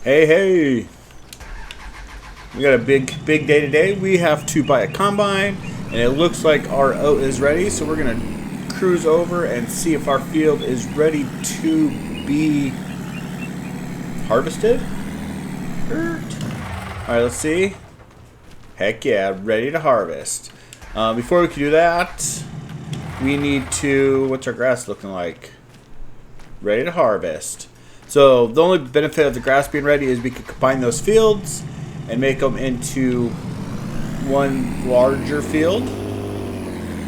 Hey, hey! We got a big day today. We have to buy a combine, and it looks like our oat is ready. So we're gonna cruise over and see if our field is ready to be harvested. All right, let's see. Heck yeah, ready to harvest. Before we can do that, we need to. What's our grass looking like? Ready to harvest. So the only benefit of the grass being ready is we can combine those fields and make them into one larger field.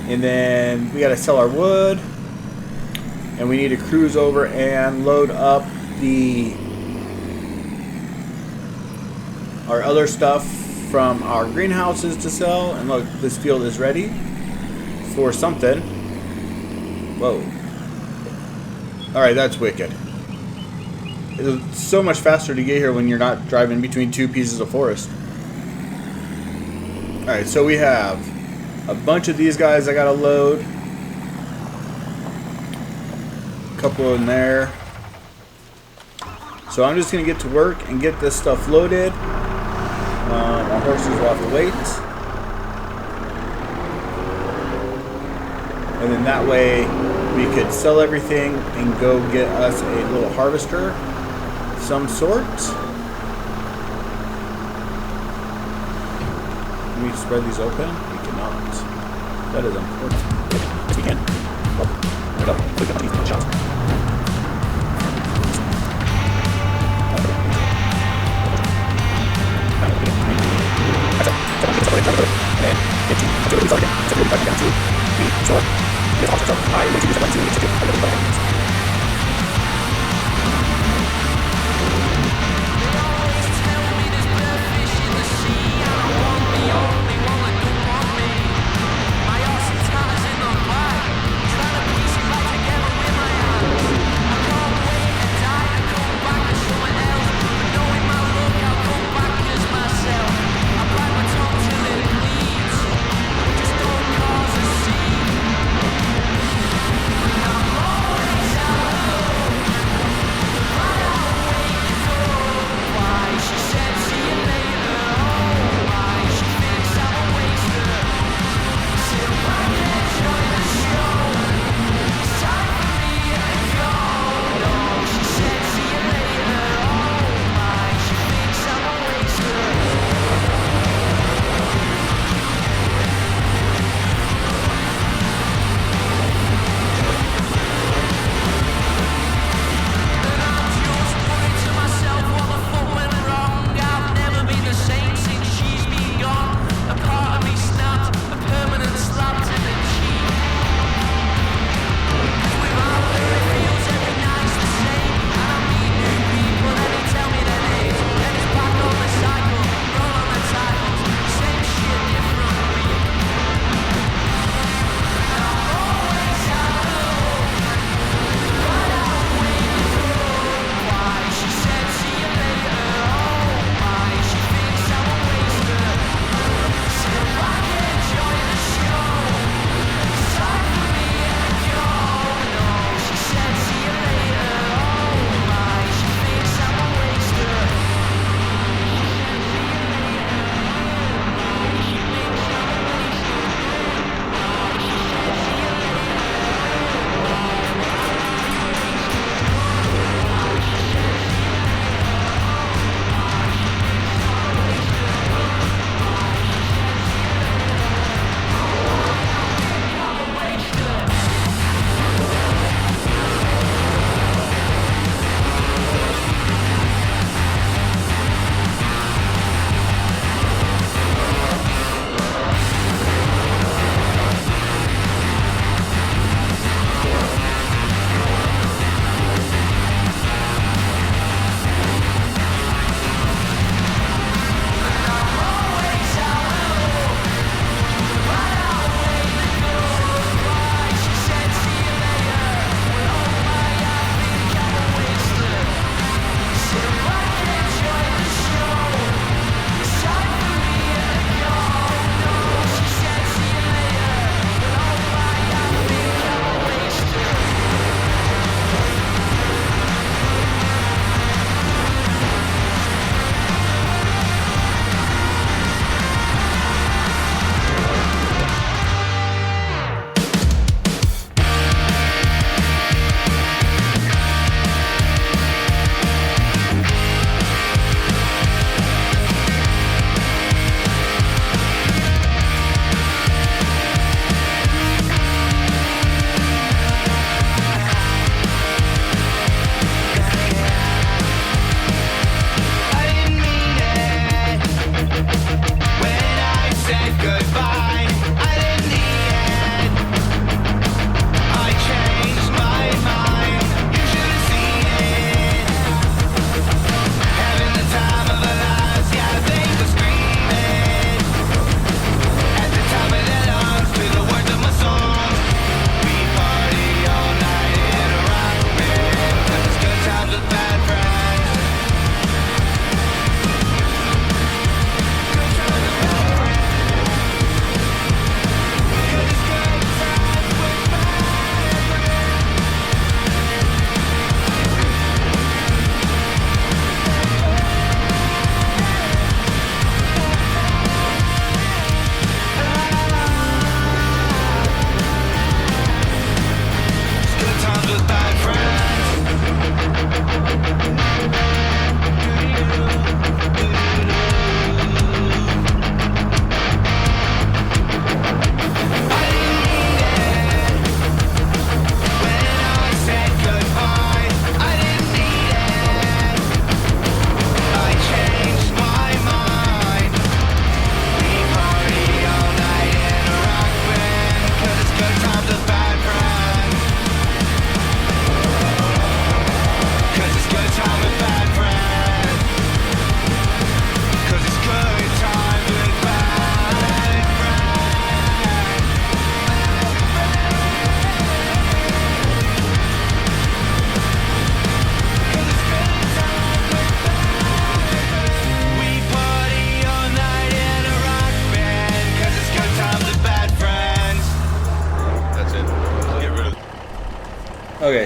And then we got to sell our wood, and we need to cruise over and load up our other stuff from our greenhouses to sell. And look, this field is ready for something. Whoa. Alright, that's wicked. It's so much faster to get here when you're not driving between two pieces of forest. Alright, so we have a bunch of these guys I gotta load. A couple in there. So I'm just gonna get to work and get this stuff loaded. Our horses will have to wait. And then that way we could sell everything and go get us a little harvester of some sort. Can we spread these open? We cannot. That is important. Yes, we can. There we go. Click on these shots.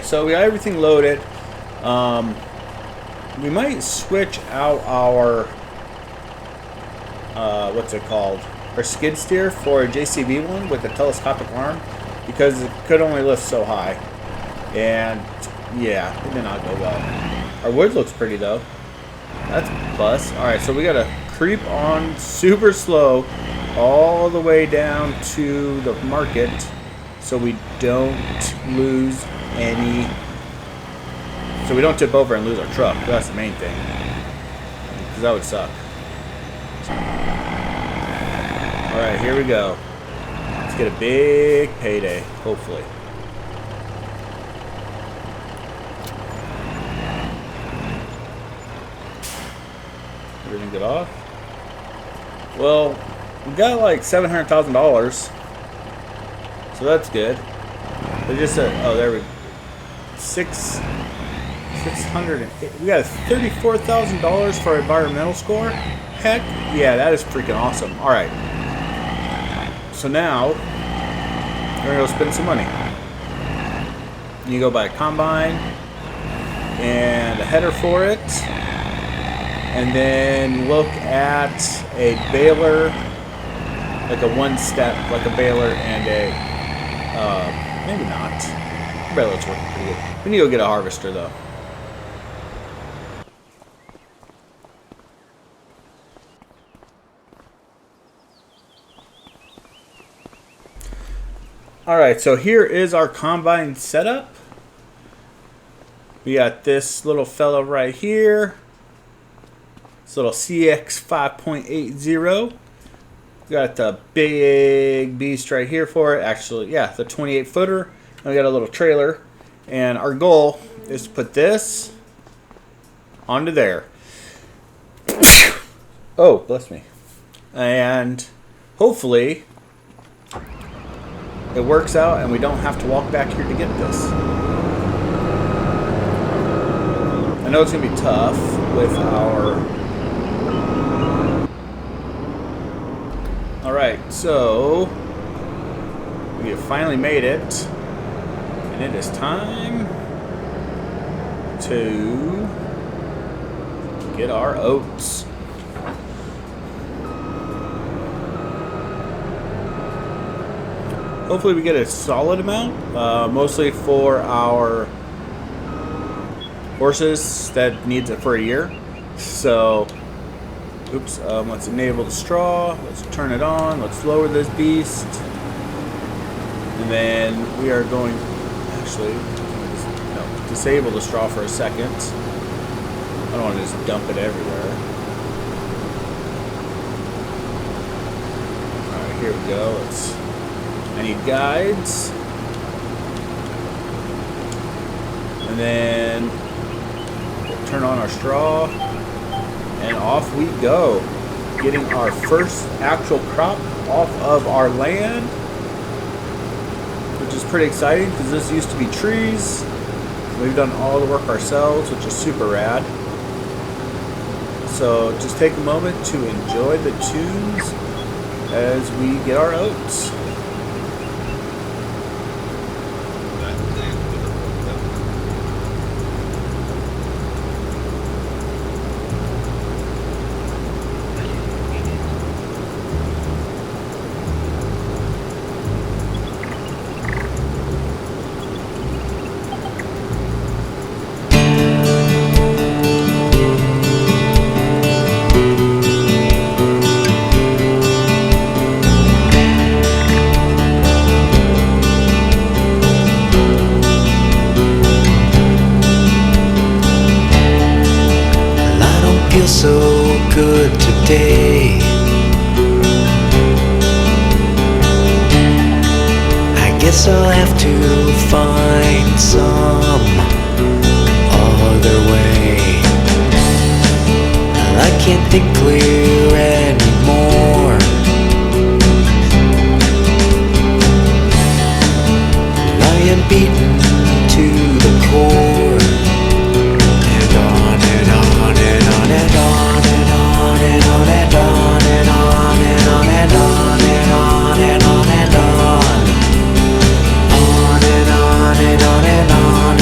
so we got everything loaded. We might switch out our what's it called? Our skid steer for a JCB one with a telescopic arm, because it could only lift so high. And yeah, it did not go well. Our wood looks pretty though. That's a plus. Alright, so we gotta creep on super slow all the way down to the market so we don't lose any. So we don't tip over and lose our truck. That's the main thing. Because that would suck. Alright, here we go. Let's get a big payday, hopefully. Everything get off? Well, we got like $700,000. So that's good. They just said, oh, there we go. 600. We got $34,000 for our environmental score. Heck, yeah, that is freaking awesome. All right. So now we're gonna go spend some money. You go buy a combine and a header for it, and then look at a baler, like a one-step, like a baler and a maybe not. The baler's working pretty good. We need to go get a harvester though. Alright, so here is our combine setup. We got this little fellow right here. This little CX 5.80. We got the big beast right here for it. Actually, yeah, the 28 footer. And we got a little trailer. And our goal is to put this onto there. Oh, bless me. And hopefully it works out and we don't have to walk back here to get this. I know it's going to be tough with our... Alright, so we have finally made it. And it is time to get our oats. Hopefully we get a solid amount, mostly for our horses that needs it for a year. So, oops, let's enable the straw, let's turn it on, let's lower this beast. And then we are going, actually, no, disable the straw for a second. I don't want to just dump it everywhere. Alright, here we go, I need guides. And then we'll turn on our straw. And off we go. Getting our first actual crop off of our land. Which is pretty exciting because this used to be trees. We've done all the work ourselves, which is super rad. So just take a moment to enjoy the tunes as we get our oats. So good today. I guess I'll have to find some other way. I can't think clear anymore. I am beaten to the core. And on and on and on and on and on and on and on and on and on and on and on and on and on and on and on and on and on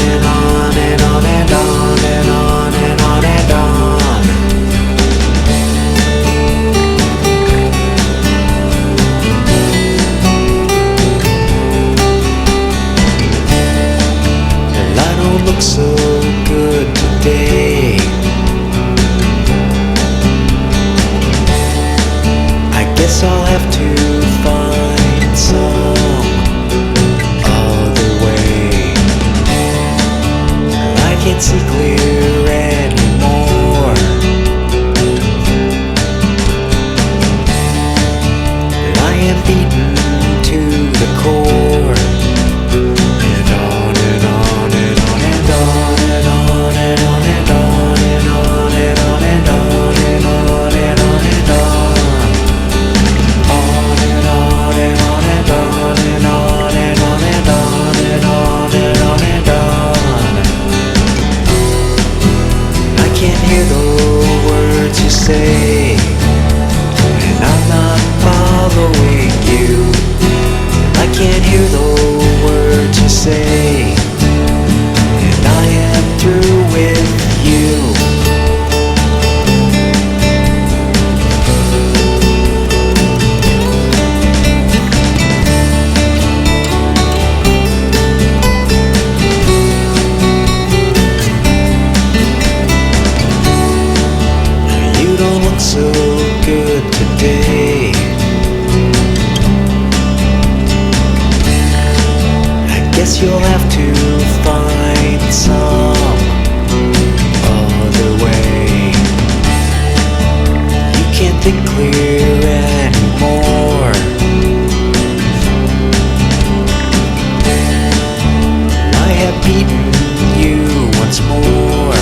hear the words you say, and I'm not following you. I can't hear the words you say, and I am through with you. You don't look so good today. I guess you'll have to find some other way. You can't think clear anymore. I have beaten you once more.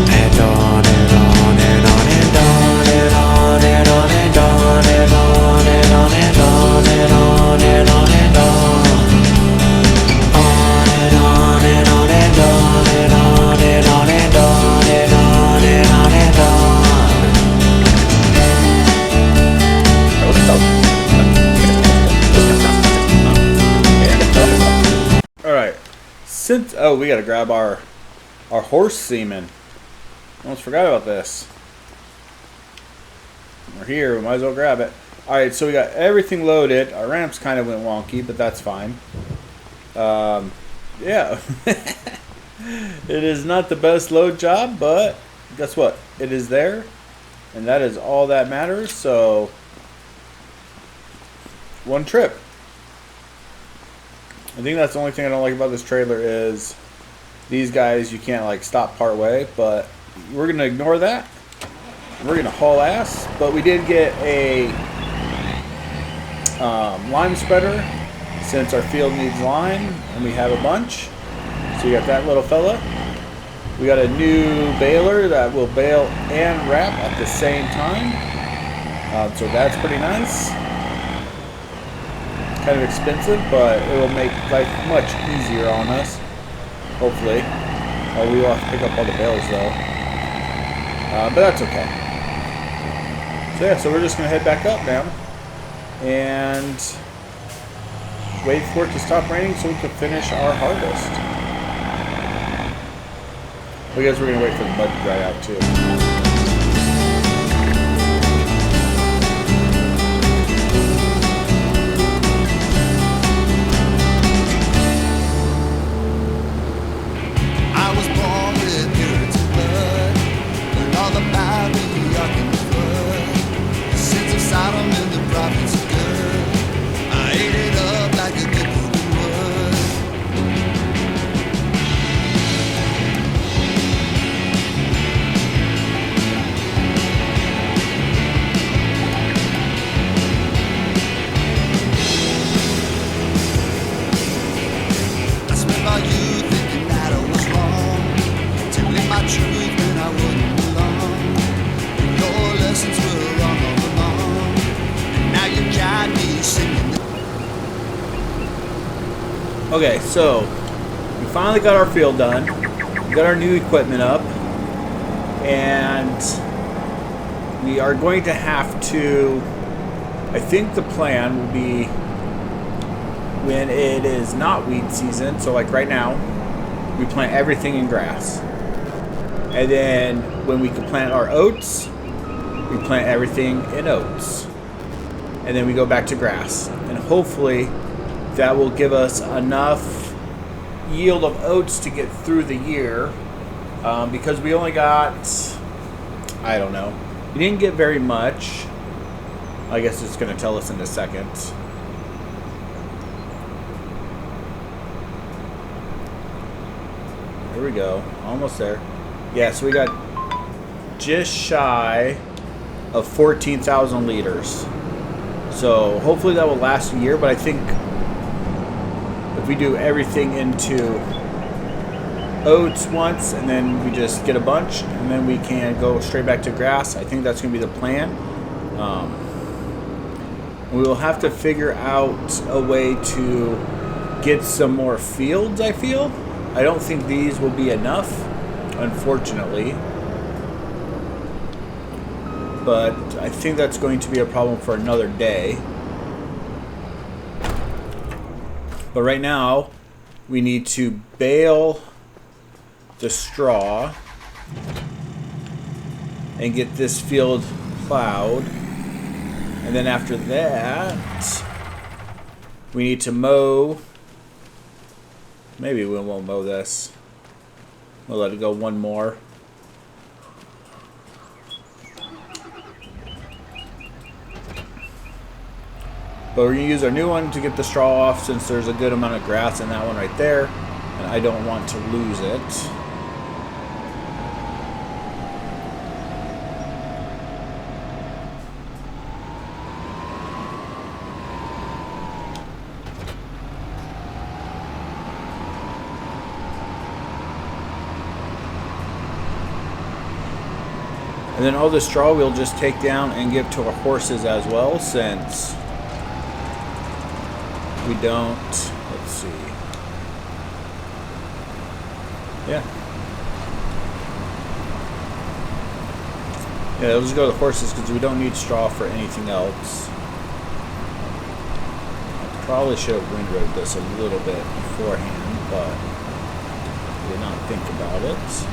And on and on and on and on and on and on and on and on and on and on and on and on and on. On and on and on and on and on and on and on and on and on and All right. Since we gotta grab our horse semen. Almost forgot about this. We're here. We might as well grab it. All right. So we got everything loaded. Our ramps kind of went wonky, but that's fine. Yeah. It is not the best load job, but guess what? It is there, and that is all that matters. So one trip. I think that's the only thing I don't like about this trailer is these guys, you can't like stop part way, but we're going to ignore that. We're going to haul ass, but we did get a lime spreader since our field needs lime, and we have a bunch. So we got that little fella. We got a new baler that will bale and wrap at the same time. So that's pretty nice. Kind of expensive, but it will make life much easier on us, hopefully. We will have to pick up all the bales though, but that's okay. So yeah, so we're just gonna head back up now and wait for it to stop raining so we can finish our harvest. I guess we're gonna wait for the mud to dry out too. Okay, so we finally got our field done. We got our new equipment up, and we are going to have to, I think the plan will be when it is not weed season, so like right now, we plant everything in grass. And then when we can plant our oats, we plant everything in oats. And then we go back to grass. And hopefully that will give us enough yield of oats to get through the year, because we only got, I don't know, we didn't get very much. I guess it's going to tell us in a second. Here we go, almost there. Yeah, so we got just shy of 14,000 liters. So hopefully that will last a year, but I think if we do everything into oats once and then we just get a bunch and then we can go straight back to grass, I think that's going to be the plan. We will have to figure out a way to get some more fields, I feel. I don't think these will be enough, unfortunately. but I think that's going to be a problem for another day. But right now, we need to bale the straw and get this field plowed. And then after that, we need to mow. Maybe we won't mow this. We'll let it go one more. But we're going to use our new one to get the straw off since there's a good amount of grass in that one right there. And I don't want to lose it. And then all the straw we'll just take down and give to our horses as well, since we don't, let's see. Yeah, it'll just go to the horses because we don't need straw for anything else. I probably should have windrowed this a little bit beforehand, but I did not think about it.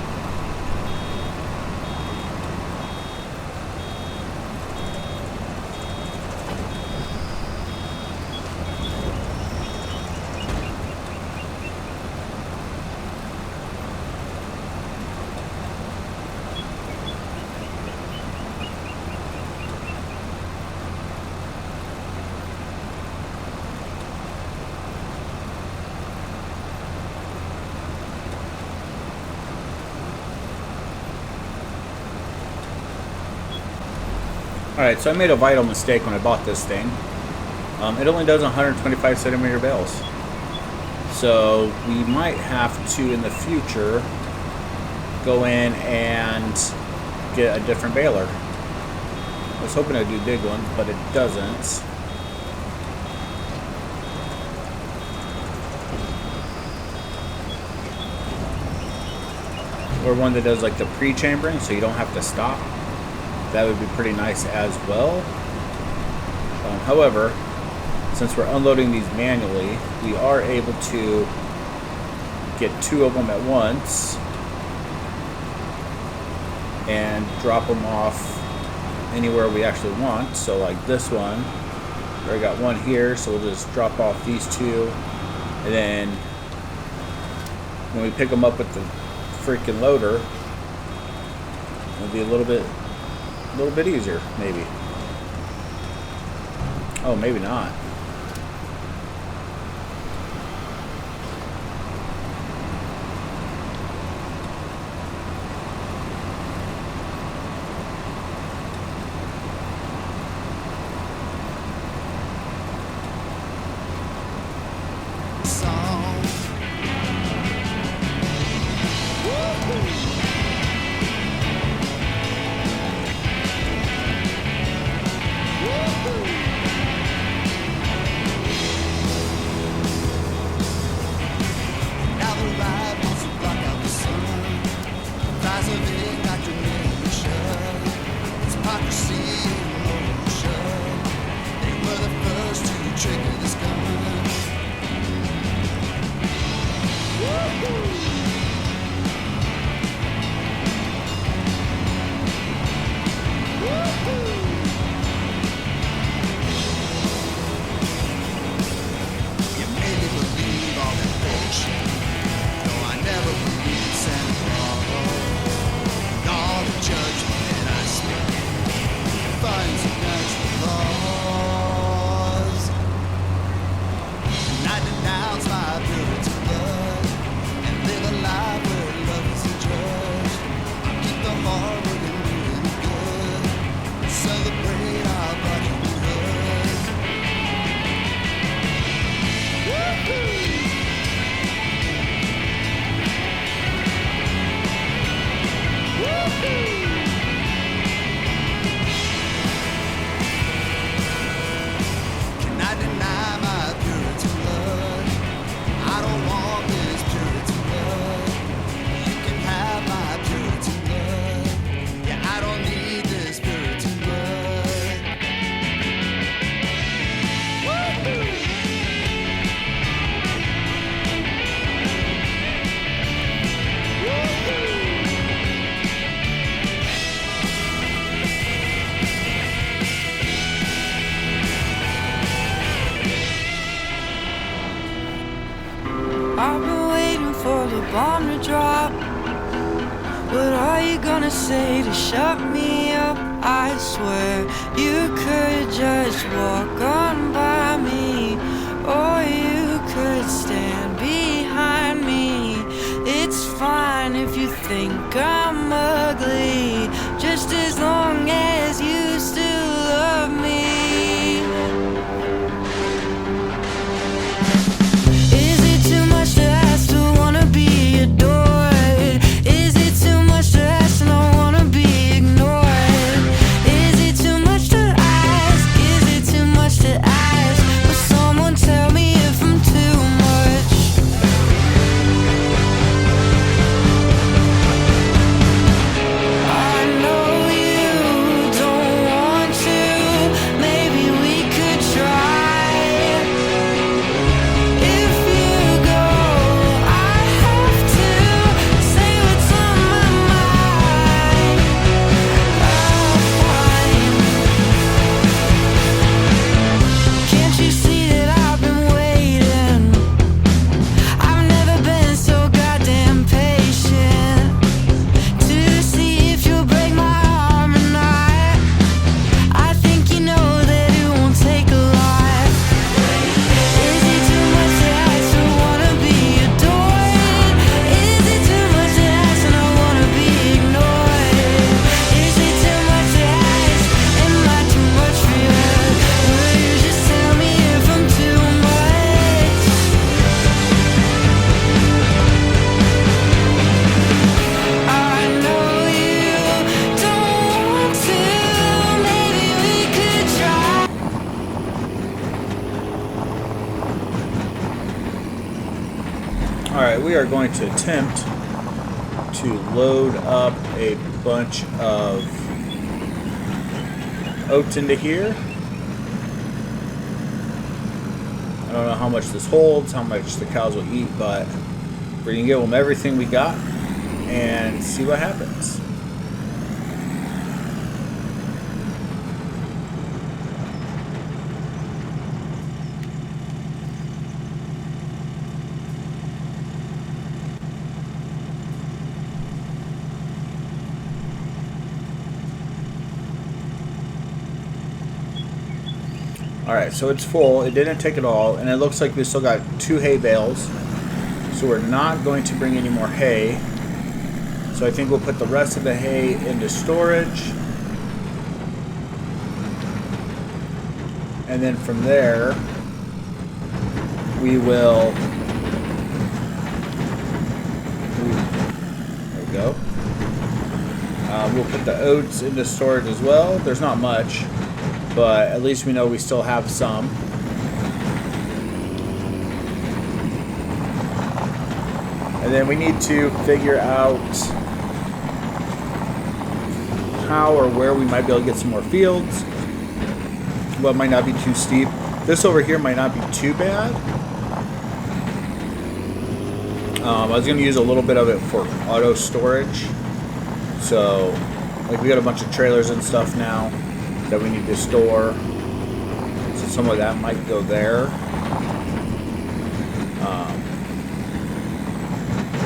Alright, so I made a vital mistake when I bought this thing. It only does 125 centimeter bales. So we might have to, in the future, go in and get a different baler. I was hoping I'd do big ones, but it doesn't. Or one that does like the pre-chambering, so you don't have to stop. That would be pretty nice as well. However, since we're unloading these manually, we are able to get 2 of them at once and drop them off anywhere we actually want. So like this one, I got one here, so we'll just drop off these 2, and then when we pick them up with the freaking loader, it'll be a little bit easier, maybe. Oh, maybe not. What are you gonna say to shut me up? I swear you could just walk on by me, or you could stand behind me. It's fine if you think I'm ugly, just as long as you still love me. Is it too much to ask to wanna be adored? Is it too much to ask and I wanna be ignored? Is it too much to ask? Is it too much to ask? Will someone tell me if I'm too much? I know you don't want to. Maybe we could try. If you go, I have to say what's on my mind. Can't you see that I've been waiting? I've never been so goddamn patient to see if you'll break my arm or not. I think you know that it won't take a lot. Is it too much to ask to wanna be adored? Is it too much to ask and I wanna be ignored? Is it too much to ask? Am I too much for you? Will you just tell me if I'm too much? I know you don't want to. Maybe we could try. Alright, we are going to attempt to load up a bunch of oats into here. I don't know how much this holds, how much the cows will eat, but we're going to give them everything we got and see what happens. Alright, so it's full. It didn't take it all, and it looks like we still got 2 hay bales. So we're not going to bring any more hay. So I think we'll put the rest of the hay into storage. And then from there, we will... There we go. We'll put the oats into storage as well. There's not much, but at least we know we still have some. And then we need to figure out how or where we might be able to get some more fields. What might not be too steep. This over here might not be too bad. I was going to use a little bit of it for auto storage. So, like, we got a bunch of trailers and stuff now that we need to store. So some of that might go there.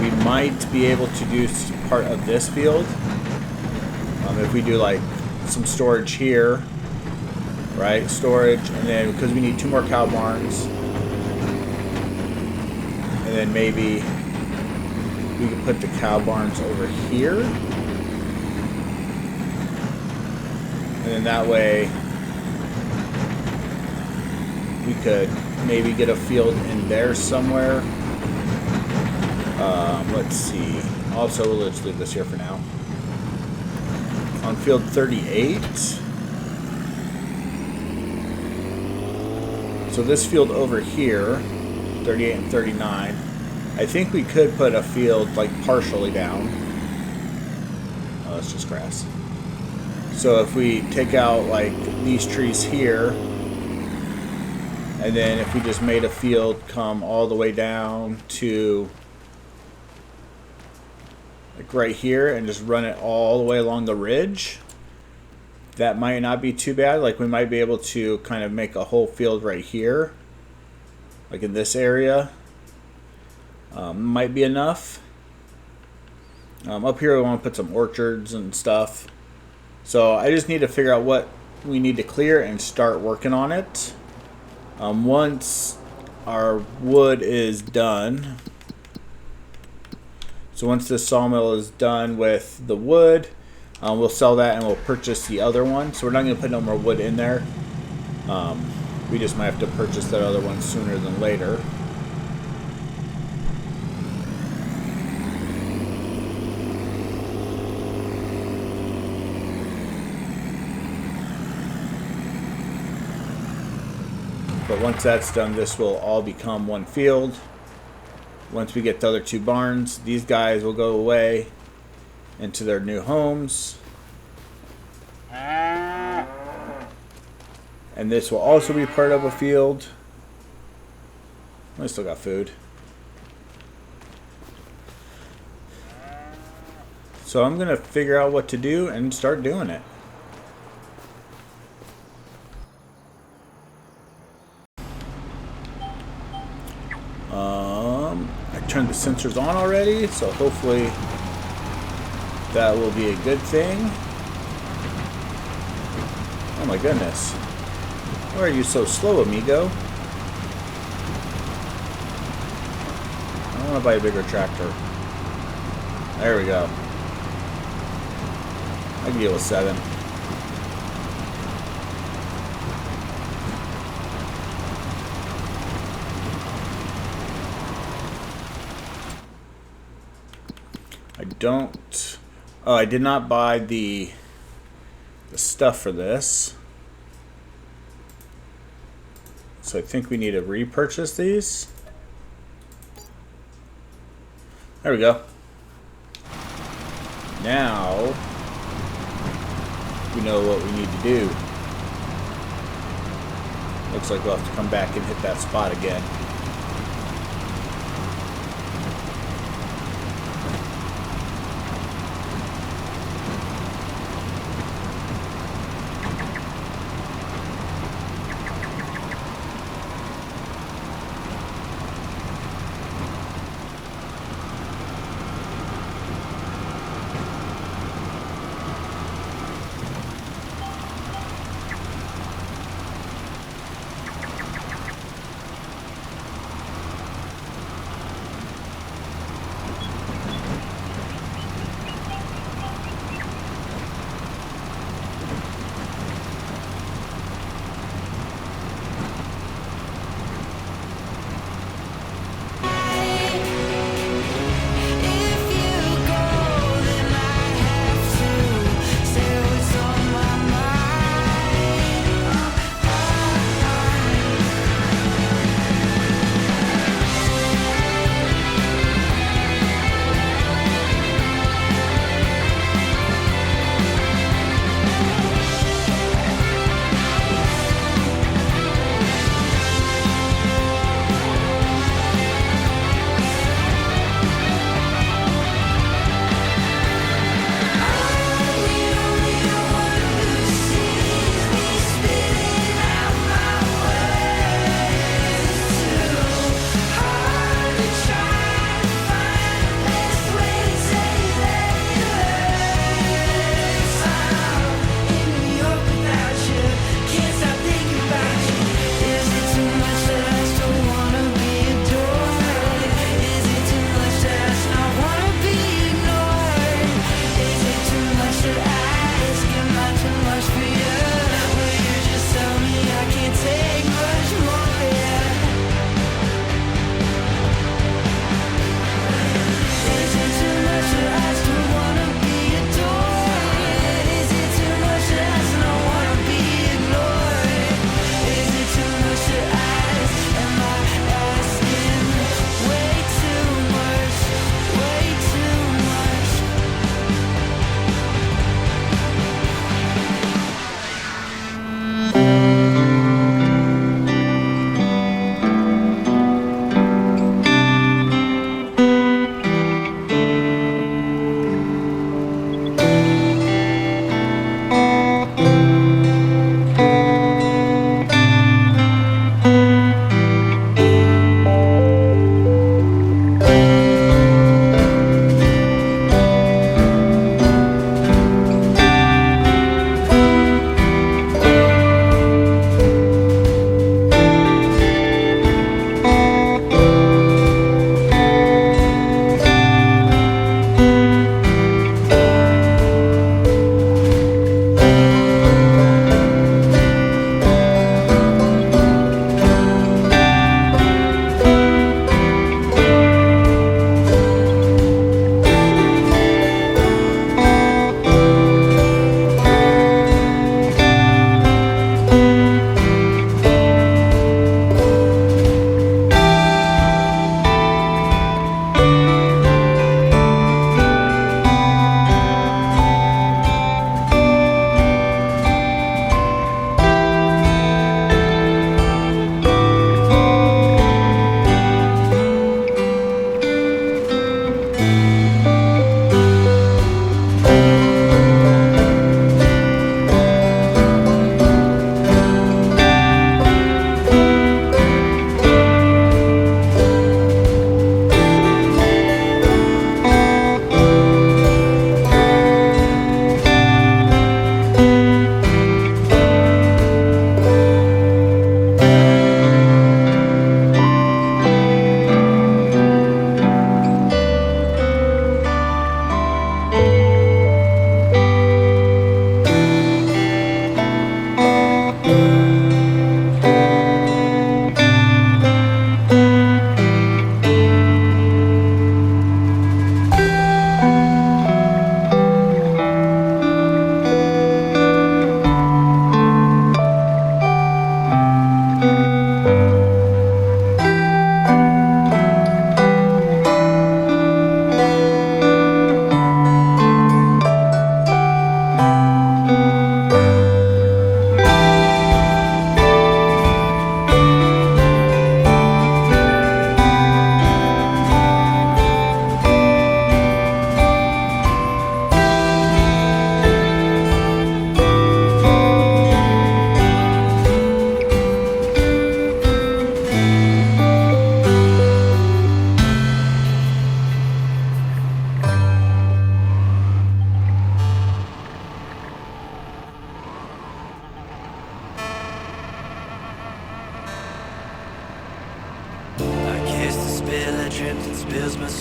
We might be able to do part of this field. If we do like some storage here, right? Storage, and then because we need 2 more cow barns. And then maybe we can put the cow barns over here. And then that way we could maybe get a field in there somewhere. Let's see. Also, let's leave this here for now. On field 38. So this field over here, 38 and 39, I think we could put a field like partially down. Oh, it's just grass. So if we take out like these trees here, and then if we just made a field come all the way down to like right here and just run it all the way along the ridge, that might not be too bad. Like we might be able to kind of make a whole field right here, like in this area. Might be enough. Up here, we want to put some orchards and stuff. So I just need to figure out what we need to clear and start working on it. Once our wood is done, so once this sawmill is done with the wood, we'll sell that and we'll purchase the other one. So we're not going to put no more wood in there. We just might have to purchase that other one sooner than later. But once that's done, this will all become one field. Once we get the other two barns, these guys will go away into their new homes. And this will also be part of a field. I still got food. So I'm going to figure out what to do and start doing it. I turned the sensors on already, so hopefully that will be a good thing. Oh my goodness. Why are you so slow, amigo? I want to buy a bigger tractor. There we go. I can deal with 7. Oh, I did not buy the stuff for this. So I think we need to repurchase these. There we go. Now we know what we need to do. Looks like we'll have to come back and hit that spot again.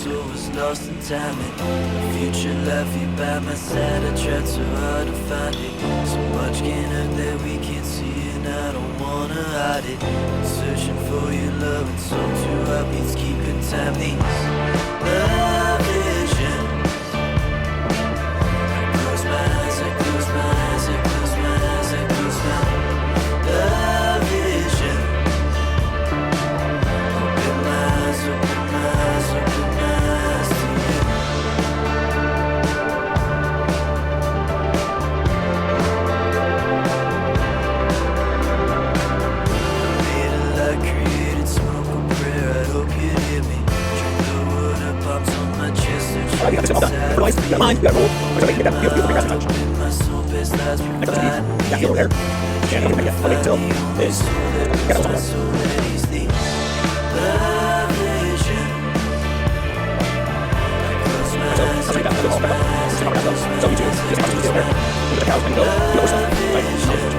soul was lost in time. The future left you by my side. I tried so hard to find it. So much can hurt that we can't see, and I don't wanna hide it. Searching for your love and soul to heartbeats keeping time. These love visions. I close my eyes, I close my eyes, I close my eyes, I close my love vision. Open my eyes, open my eyes, open my eyes to you. Made a light, created smoke, a prayer, I hope you hear me. Drink the water, pops on my chest, search inside. My soul, best lies providing me. Love vision. I close my eyes, I close my eyes, I close my eyes, I close my eyes. Love vision.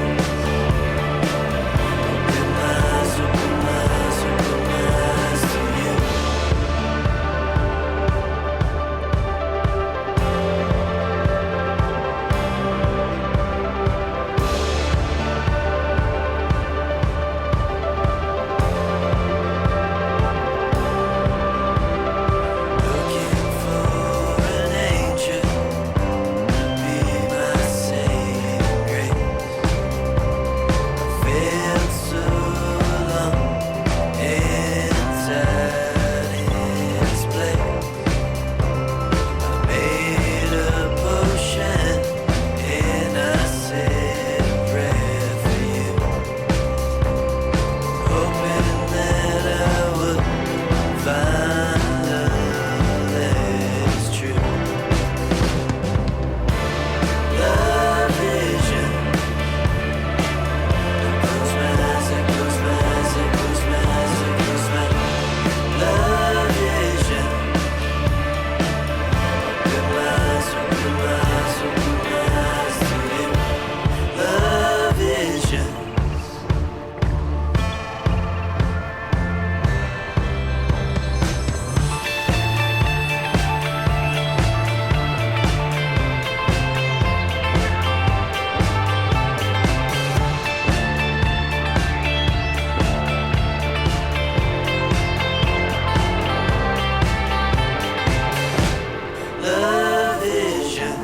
Open my eyes, open my eyes, open my eyes to you. Looking for an angel to be my saving grace. I felt so alone inside His place. I made a potion and I said a prayer for you, hoping that I would find love that is true. Love vision. I close my eyes, I close my eyes, I close my eyes, I close my love vision. Open my eyes, open my eyes, open my eyes to you. Love vision. Love vision.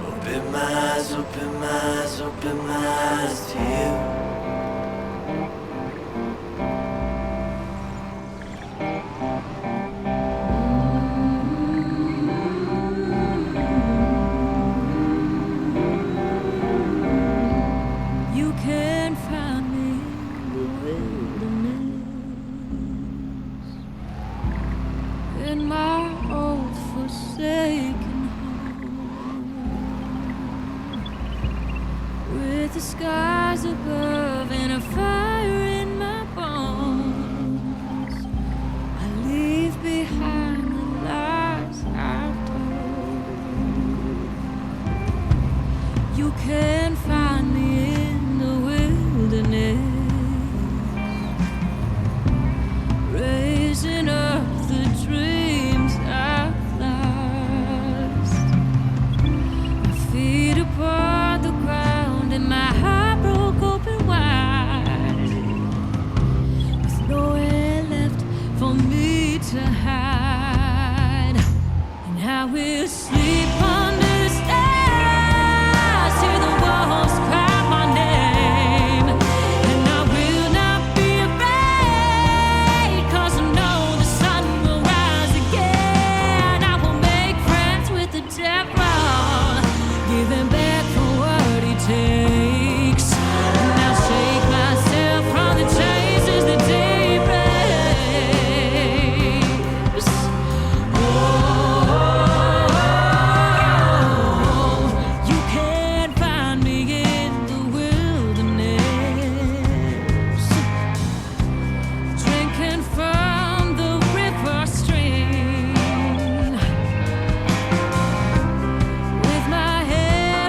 Open my eyes, open my eyes, open my eyes to you. You can find me in the wilderness, in my old forsaken home, with the skies above and a fire in my bones. I leave behind the lies I've told. You can find me in the wilderness, raising up the dreams I've lost. My feet upon the ground and my heart broke open wide, with nowhere left for me to hide. And I will sleep under the stars till the walls cry my name. And I will not be afraid, 'cause I know the sun will rise again. I will make friends with the devil, giving back for what he takes. And I'll shake myself from the chains as the day breaks. You can find me in the wilderness, drinking from the river stream, with my hair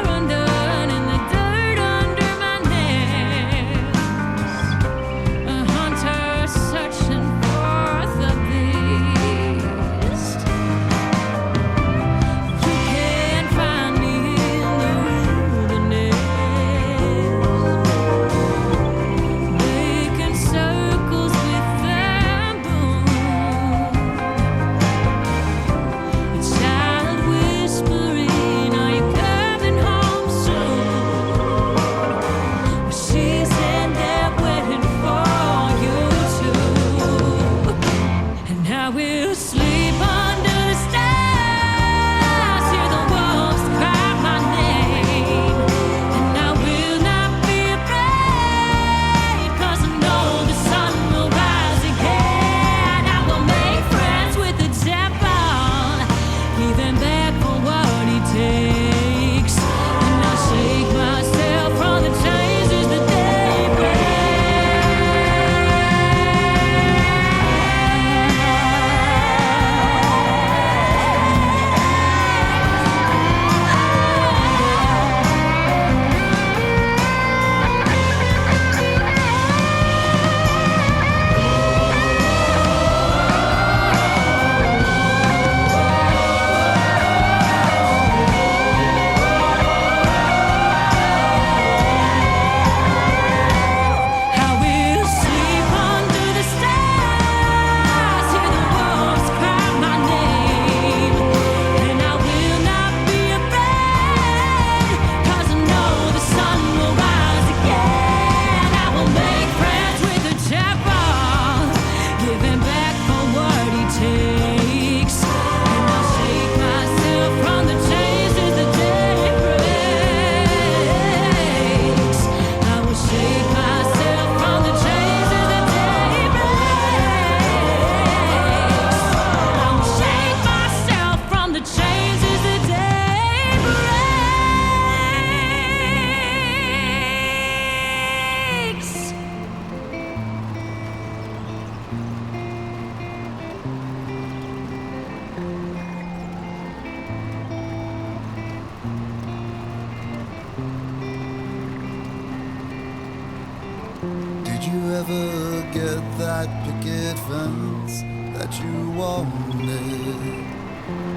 never get that picket fence that you wanted.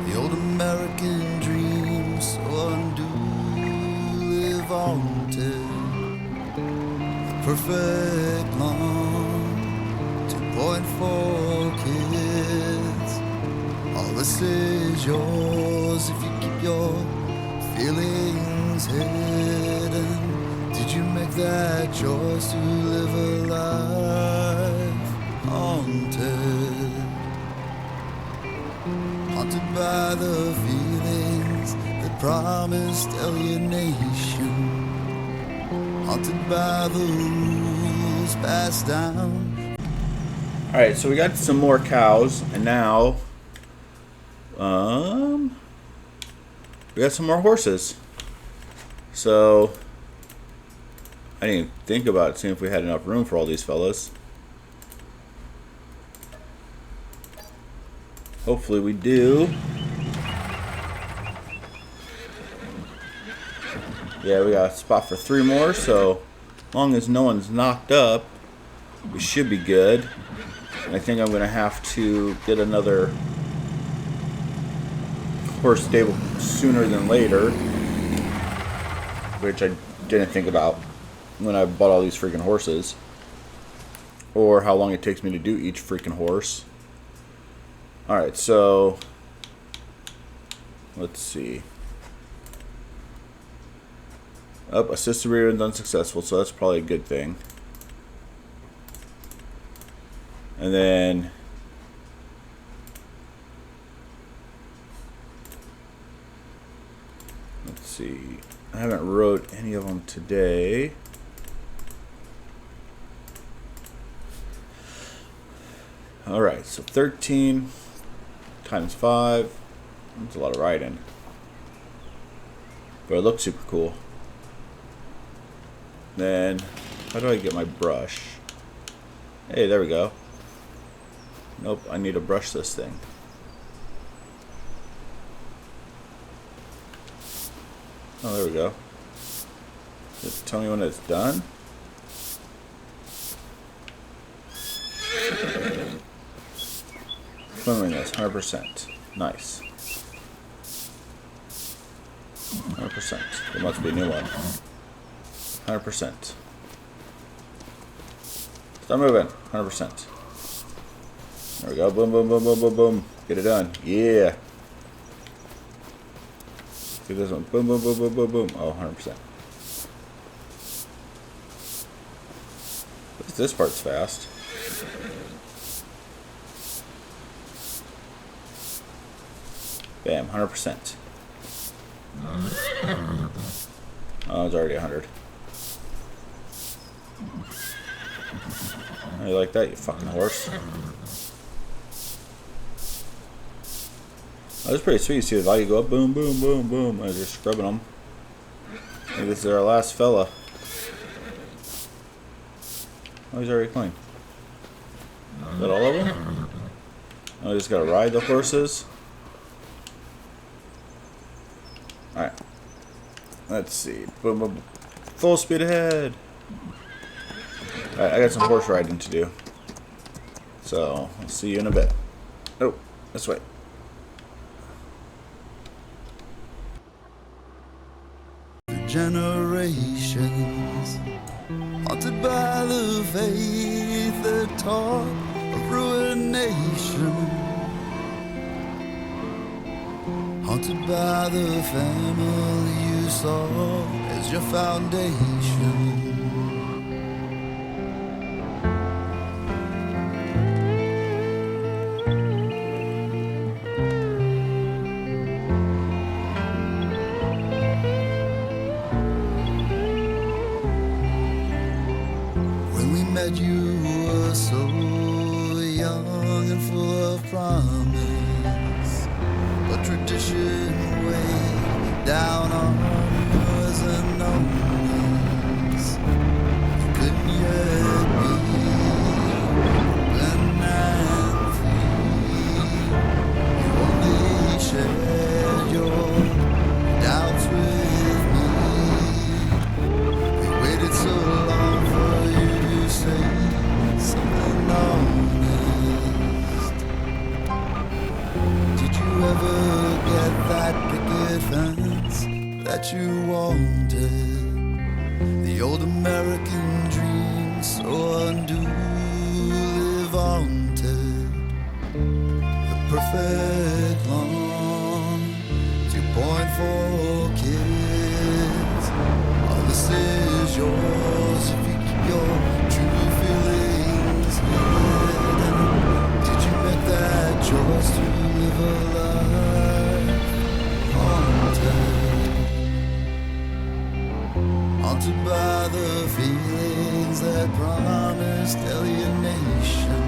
The old American dream so unduly vaunted. The perfect lawn, 2.4 kids. All this is yours if you keep your feelings hidden. Did you make that choice to live a life haunted? Haunted by the feelings that promised alienation. Haunted by the rules passed down. Alright, so we got some more cows, and now we got some more horses. So I didn't even think about seeing if we had enough room for all these fellas. Hopefully we do. Yeah, we got a spot for 3 more, so as long as no one's knocked up, we should be good. And I think I'm going to have to get another horse stable sooner than later, which I didn't think about when I bought all these freaking horses, or how long it takes me to do each freaking horse. Alright, so let's see. Assisted rear is unsuccessful, so that's probably a good thing. And then let's see. I haven't rode any of them today. Alright, so 13 times 5. That's a lot of riding. But it looks super cool. Then, how do I get my brush? Hey, there we go. Nope, I need to brush this thing. Oh, there we go. Just tell me when it's done. Cleanliness, 100%. Nice. 100%. There must be a new one. 100%. Start moving. 100%. There we go. Boom, boom, boom, boom, boom, boom. Get it done. Yeah. Do this one. Boom, boom, boom, boom, boom, boom. Oh, 100%. This part's fast. Bam, 100%. Oh, it's already 100. How you like that, you fucking horse? Oh, that's pretty sweet. You see the value go up, boom, boom, boom, boom, as you're scrubbing them. Maybe this is our last fella. Oh, he's already clean. Is that all of them? Oh, I just gotta ride the horses. Alright. Let's see. Boom, boom. Full speed ahead. Alright, I got some horse riding to do. So, I'll see you in a bit. Oh, this way. Generations haunted by the faith that taught of ruination, haunted by the family you saw as your foundation. You were so young and full of promise, but tradition weighed down on yours and numbers. You couldn't yet be open and free. You only shared your doubts with me. We waited so long for you to say that you wanted. The old American dream, so unduly vaunted. The perfect lawn, 2.4 kids. All this is yours if you keep your true feelings hidden. Did you make that choice to live a life haunted? Haunted by the feelings that promised alienation.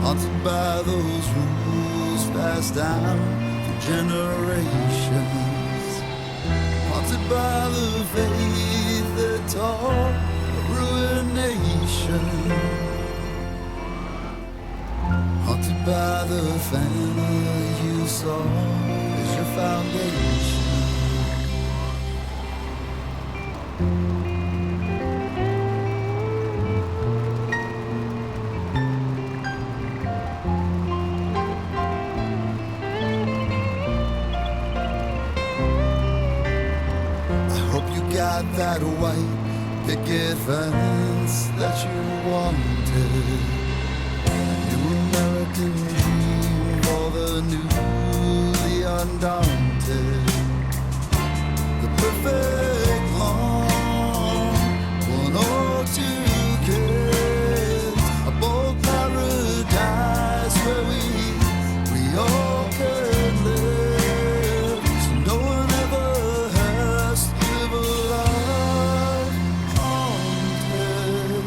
Haunted by those rules passed down through generations. Haunted by the faith that taught a ruination. Haunted by the family you saw as your foundation. Got that white picket fence that you wanted. A new American dream for the newly undaunted. The perfect lawn, 102 kids, a bold paradise where we all could live. So no one ever has to live a life haunted.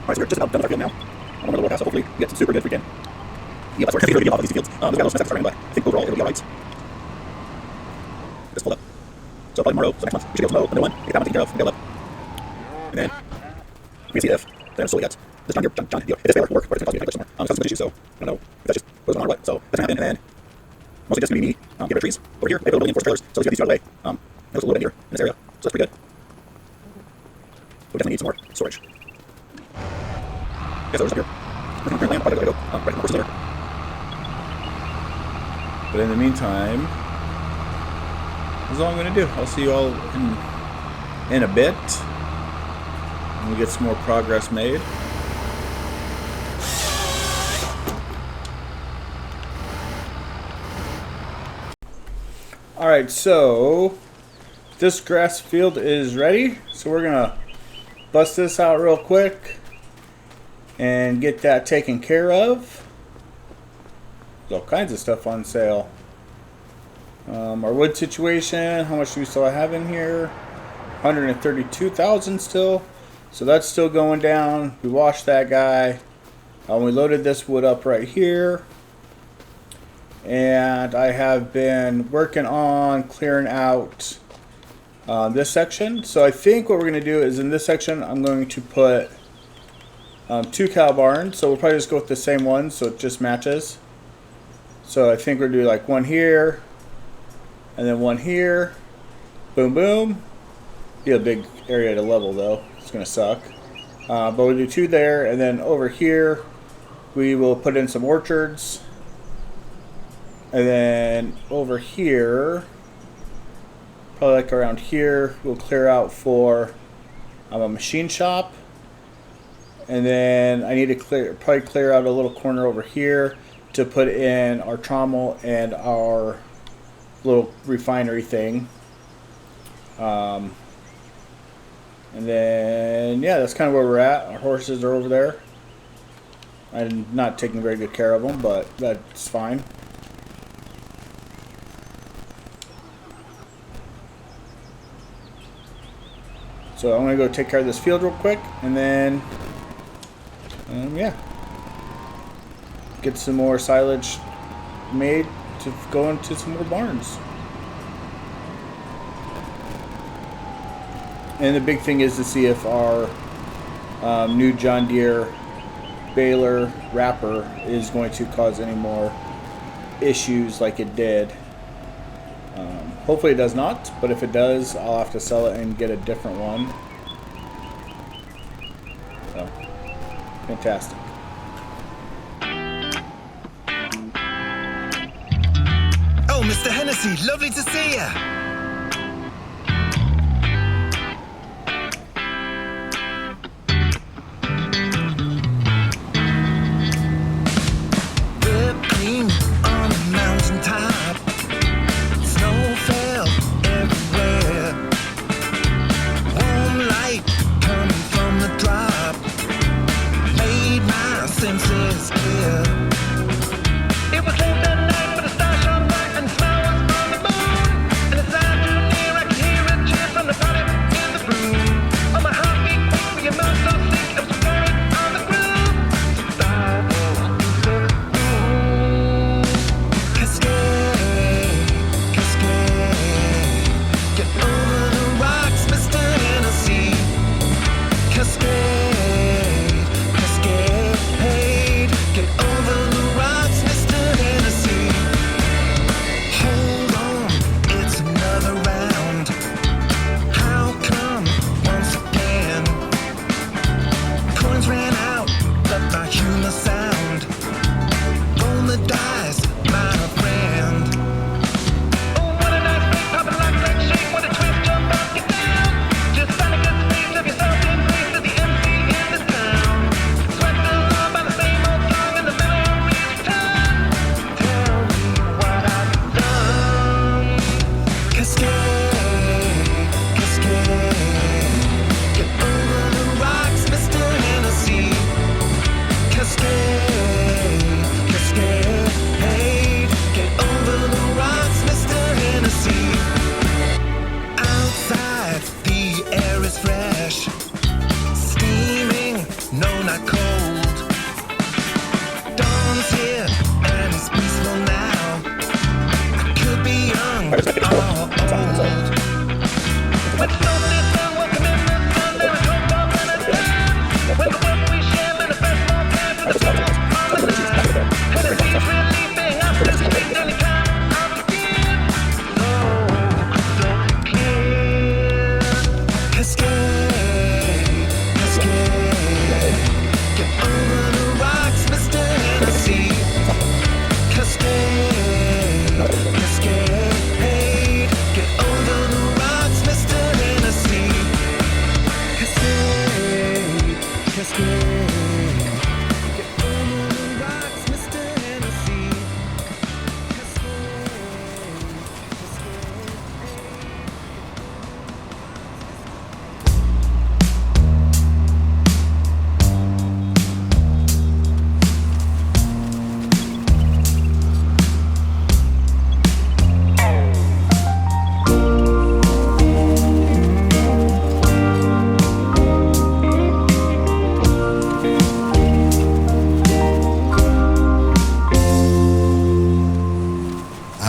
Alright, so we're just about done with our field now. I'm on the workhouse, so hopefully we get some super good freaking ELS work. I think we're going to get off of these fields. There's got a little snacks starting, but I think overall it'll be alright. Just pulled up. So probably tomorrow, so next month, we should be able to mow another one, get that one taken care of, and get up. And then we can see if then so we got this John deal. If this may work, or it's going to cost me somewhere. It's got some issues, so I don't know if that's just goes on or what. So that's going to happen, and then mostly just going to be me get rid of trees over here. Maybe a little reinforced trailers, so let's get these out of the way. There's a little bit here in this area, so that's pretty good. We definitely need some more storage. Yeah, so we're just up here. We're going to land, probably gotta go right more later. But in the meantime, that's all I'm going to do. I'll see you all in a bit. And we get some more progress made. Alright, so this grass field is ready. So we're going to bust this out real quick and get that taken care of. There's all kinds of stuff on sale. Our wood situation, how much do we still have in here? 132,000 still. So that's still going down. We washed that guy. We loaded this wood up right here. and I have been working on clearing out this section. So I think what we're going to do is in this section I'm going to put 2 cow barns. So we'll probably just go with the same one so it just matches. So I think we're going to do like one here and then one here. Boom, boom. Be a big area to level though. It's going to suck. But we'll do 2 there, and then over here we will put in some orchards. And then over here, probably like around here, we'll clear out for a machine shop. And then I need to probably clear out a little corner over here to put in our trommel and our little refinery thing. And then, yeah, that's kind of where we're at. Our horses are over there. I'm not taking very good care of them, but that's fine. So I'm going to go take care of this field real quick, and then, yeah, get some more silage made to go into some more barns. And the big thing is to see if our new John Deere baler wrapper is going to cause any more issues like it did. Hopefully it does not, but if it does, I'll have to sell it and get a different one. So, fantastic. Oh, Mr. Hennessy, lovely to see ya. It was late that night, but the stars shone bright and the smile was on the moon. And it's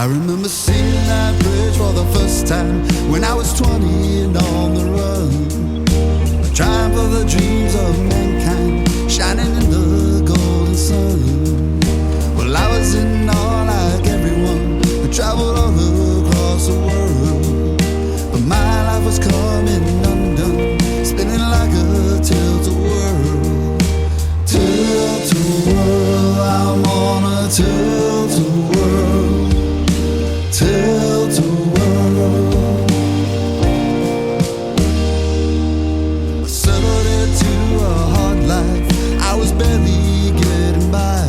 I remember seeing that bridge for the first time when I was 20 and on the run. The triumph of the dreams of mankind shining in the golden sun. Well, I was in awe like everyone who traveled all across the world. But my life was coming undone, spinning like a tilt-a-whirl. Tilt-a-whirl, I'm on a tilt-a-whirl. Tilt-a-whirl. I settled into a hard life, I was barely getting by.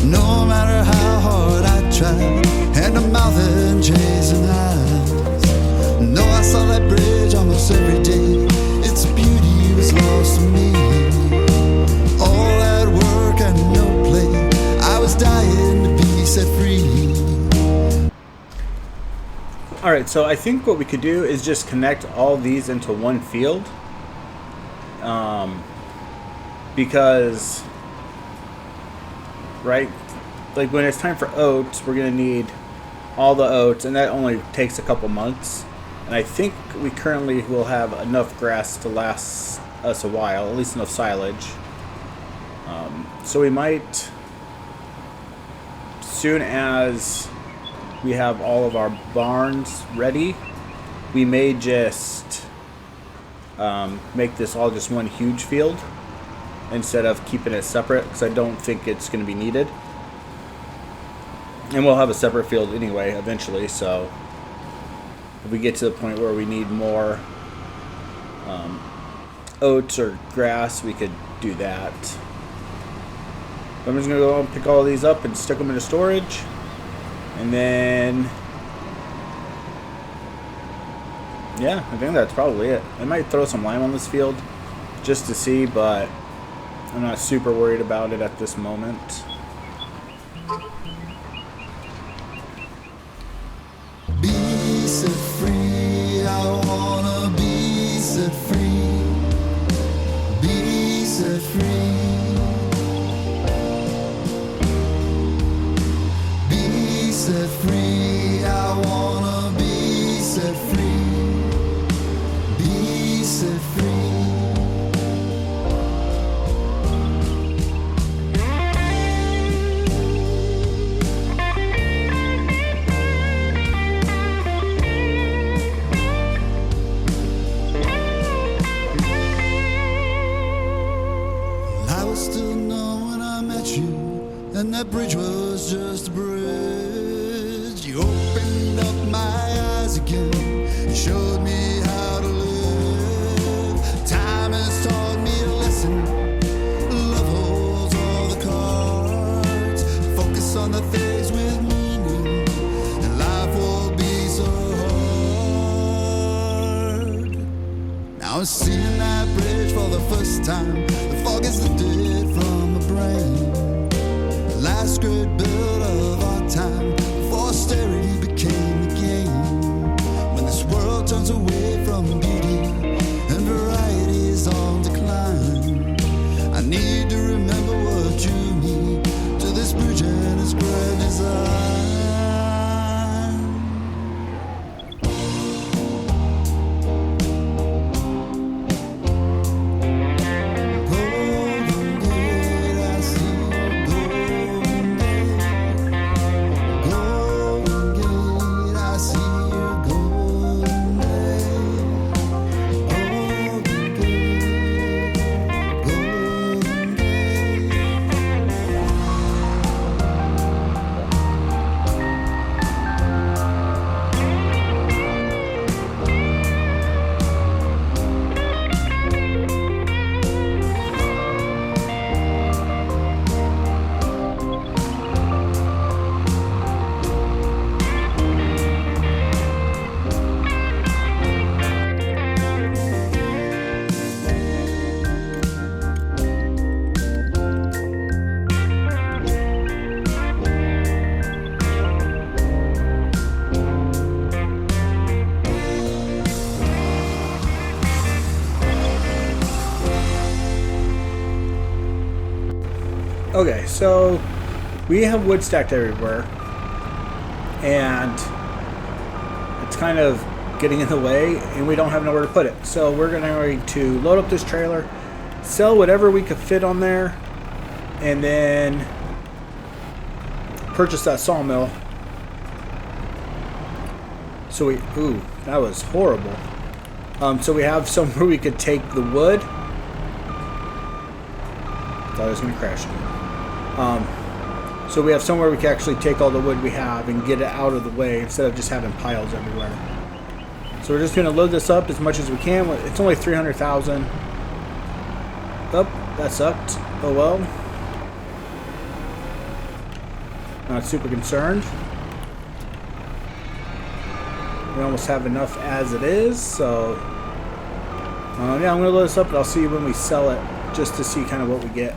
No matter how hard I tried, hand to mouth and chasing highs. No, I saw that bridge almost every day, its beauty was lost to me. All that work and no play, I was dying to be set free. Alright, so I think what we could do is just connect all these into one field. Because, right, like when it's time for oats, we're going to need all the oats, and that only takes a couple months. And I think we currently will have enough grass to last us a while, at least enough silage. So we might, soon as we have all of our barns ready, we may just make this all just one huge field instead of keeping it separate, because I don't think it's going to be needed. And we'll have a separate field anyway eventually, so if we get to the point where we need more oats or grass, we could do that. I'm just going to go and pick all these up and stick them into storage. And then, yeah, I think that's probably it. I might throw some lime on this field just to see, but I'm not super worried about it at this moment. Be set free, I wanna be set free. Be set free. Be set free, I wanna be set free. Be set free. I was still numb when I met you, and that bridge was just a bridge. You opened up my eyes again, you showed me how to live. Time has taught me a lesson. Love holds all the cards. Focus on the things with meaning, and life won't be so hard. Now I'm seeing that bridge for the first time. The fog is lifted from the brain. The last great build of our time, before austerity became the game. When this world turns away from beauty and variety is on decline, I need to remember what drew me to this bridge and its grand design. Golden Gate, I see Golden Gate. Golden Gate, I see your Golden Gate. Golden Gate, Golden Gate. Okay, so we have wood stacked everywhere. and it's kind of getting in the way, and we don't have nowhere to put it. So we're going to load up this trailer, sell whatever we could fit on there, and then purchase that sawmill. So we, ooh, that was horrible. So we have somewhere we could take the wood. Thought I was going to crash again. So we have somewhere we can actually take all the wood we have and get it out of the way instead of just having piles everywhere. So we're just going to load this up as much as we can. It's only 300,000. Oh, that sucked. Oh well. Not super concerned. We almost have enough as it is, so yeah, I'm going to load this up, and I'll see you when we sell it, just to see kind of what we get.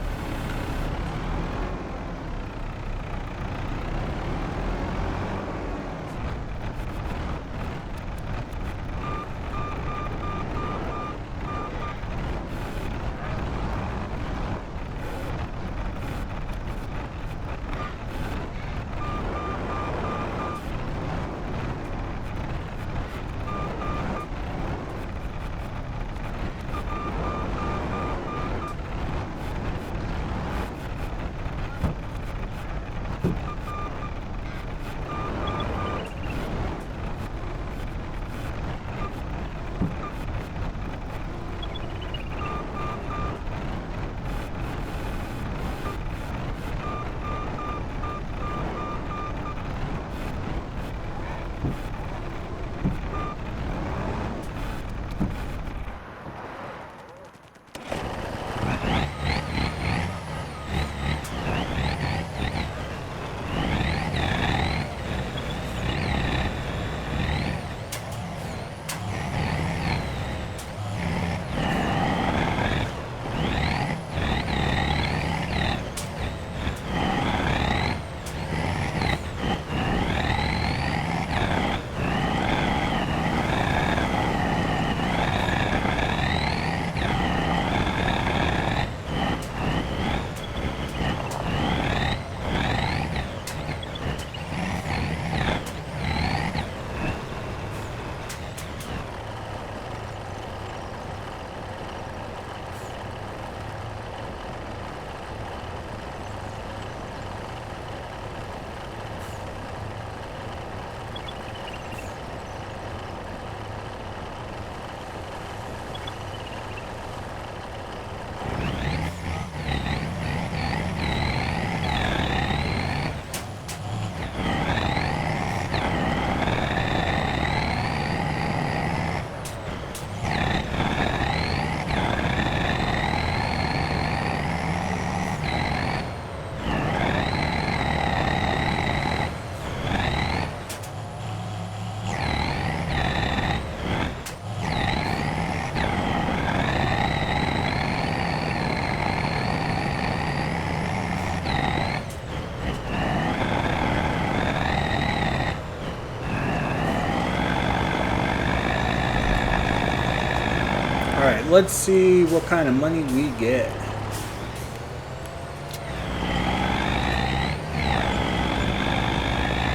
Alright, let's see what kind of money we get.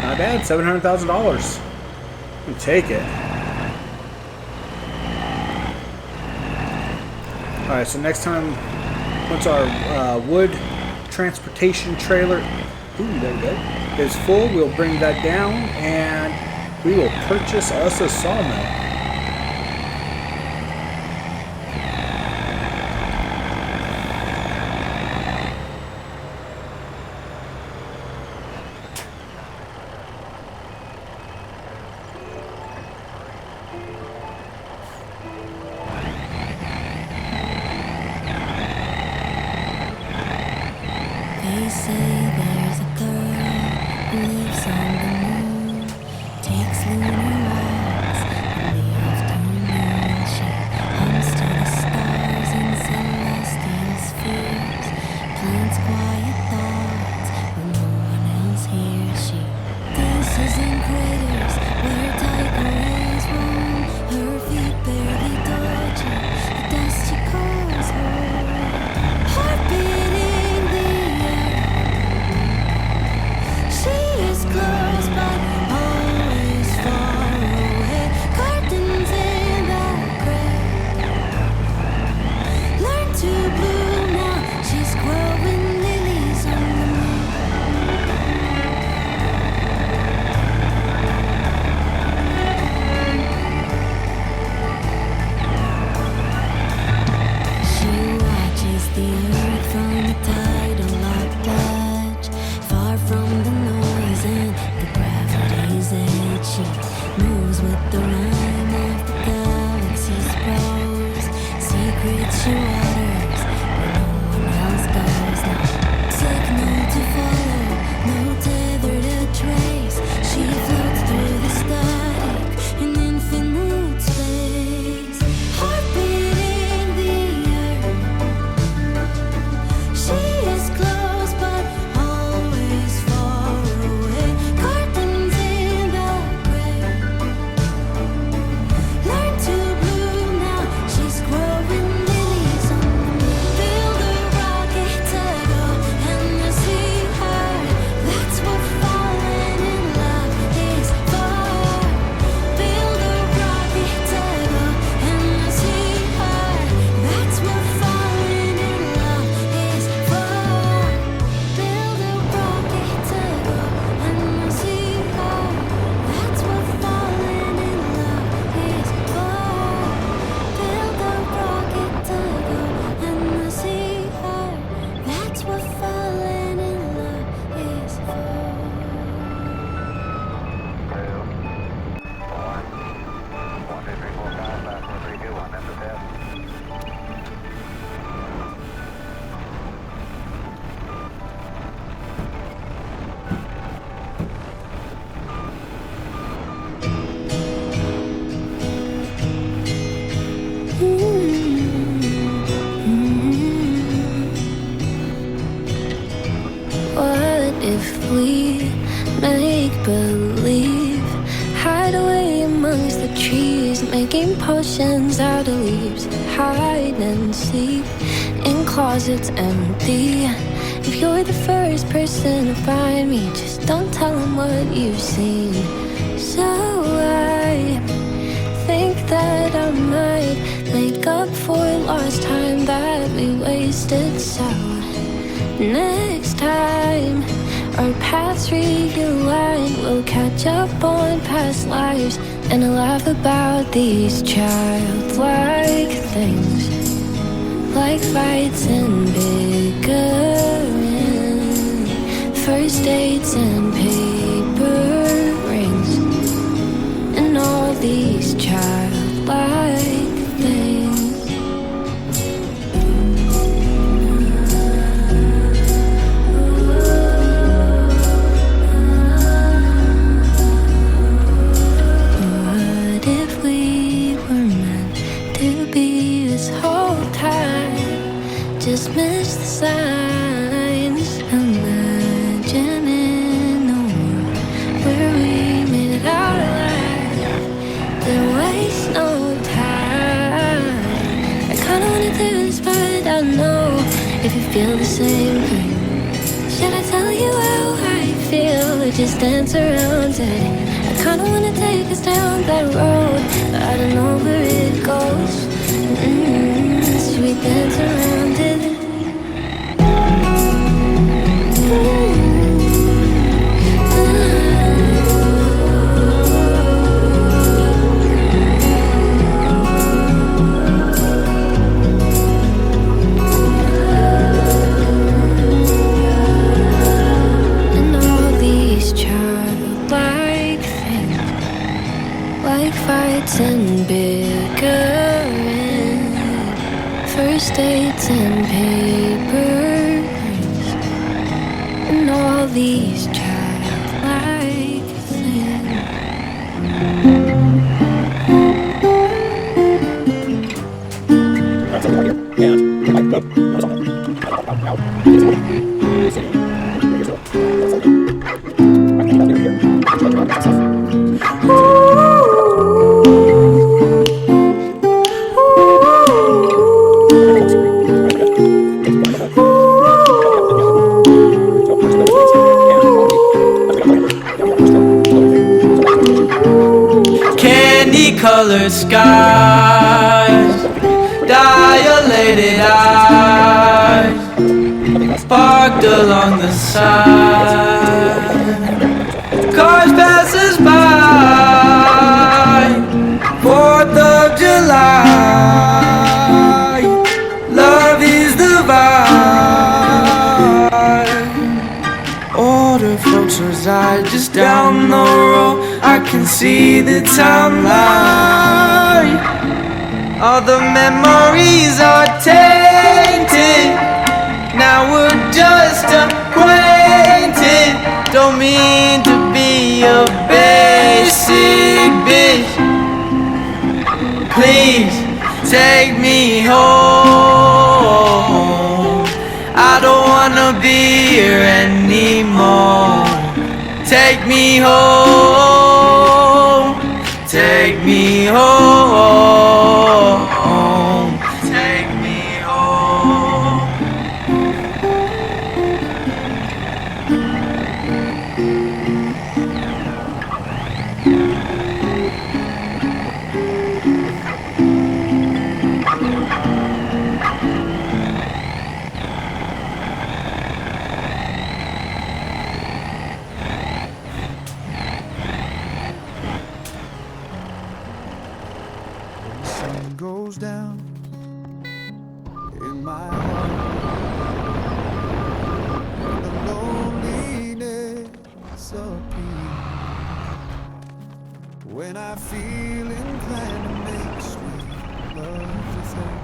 Not bad, $700,000. We'll take it. Alright, so next time, once our wood transportation trailer, there we go, is full, we'll bring that down and we will purchase us a sawmill. They say there's a girl who lives on the moon, takes lunar walks in the afternoon. She hums to the stars in celestial spheres, plants quiet thoughts when no one else hears. She dances in craters where tiger rays roam. Her feet barely touch the dust she calls home. Heart beating the air. She is close, but flee, make believe, hide away amongst the trees, making potions out of leaves, hide and seek in closets empty. If you're the first person to find me, just don't tell them what you've seen. So I think that I might make up for lost time that we wasted. So next time our paths realign, we'll catch up on past lives and laugh about these childlike things, like fights and bickering, first dates and paper rings, and all these childlike things. What if we were meant to be this whole time? Just miss the signs, imagining a world where we made it out alive, then waste no time. I kinda wanna do this, but I don't know if you feel the same thing. Should I tell you how I feel or just dance around it? I kinda wanna take us down that road, but I don't know where it goes. Should we dance around it? And all these childlike things, like fights and bickering, first dates and paper rings, and all these childlike things. Candy-colored skies, dilated eyes, parked along the side. Cars pass us by, 4th of July. Love is the vibe. Older folks reside just down the road. I can see the town light. All the memories are tainted. Now we're just acquainted. Don't mean to be a basic bitch. Please take me home. I don't wanna be here anymore. Take me home. Take me home. Take me home. Sun goes down in my heart, and the loneliness appears when I feel inclined to make sweet love with her.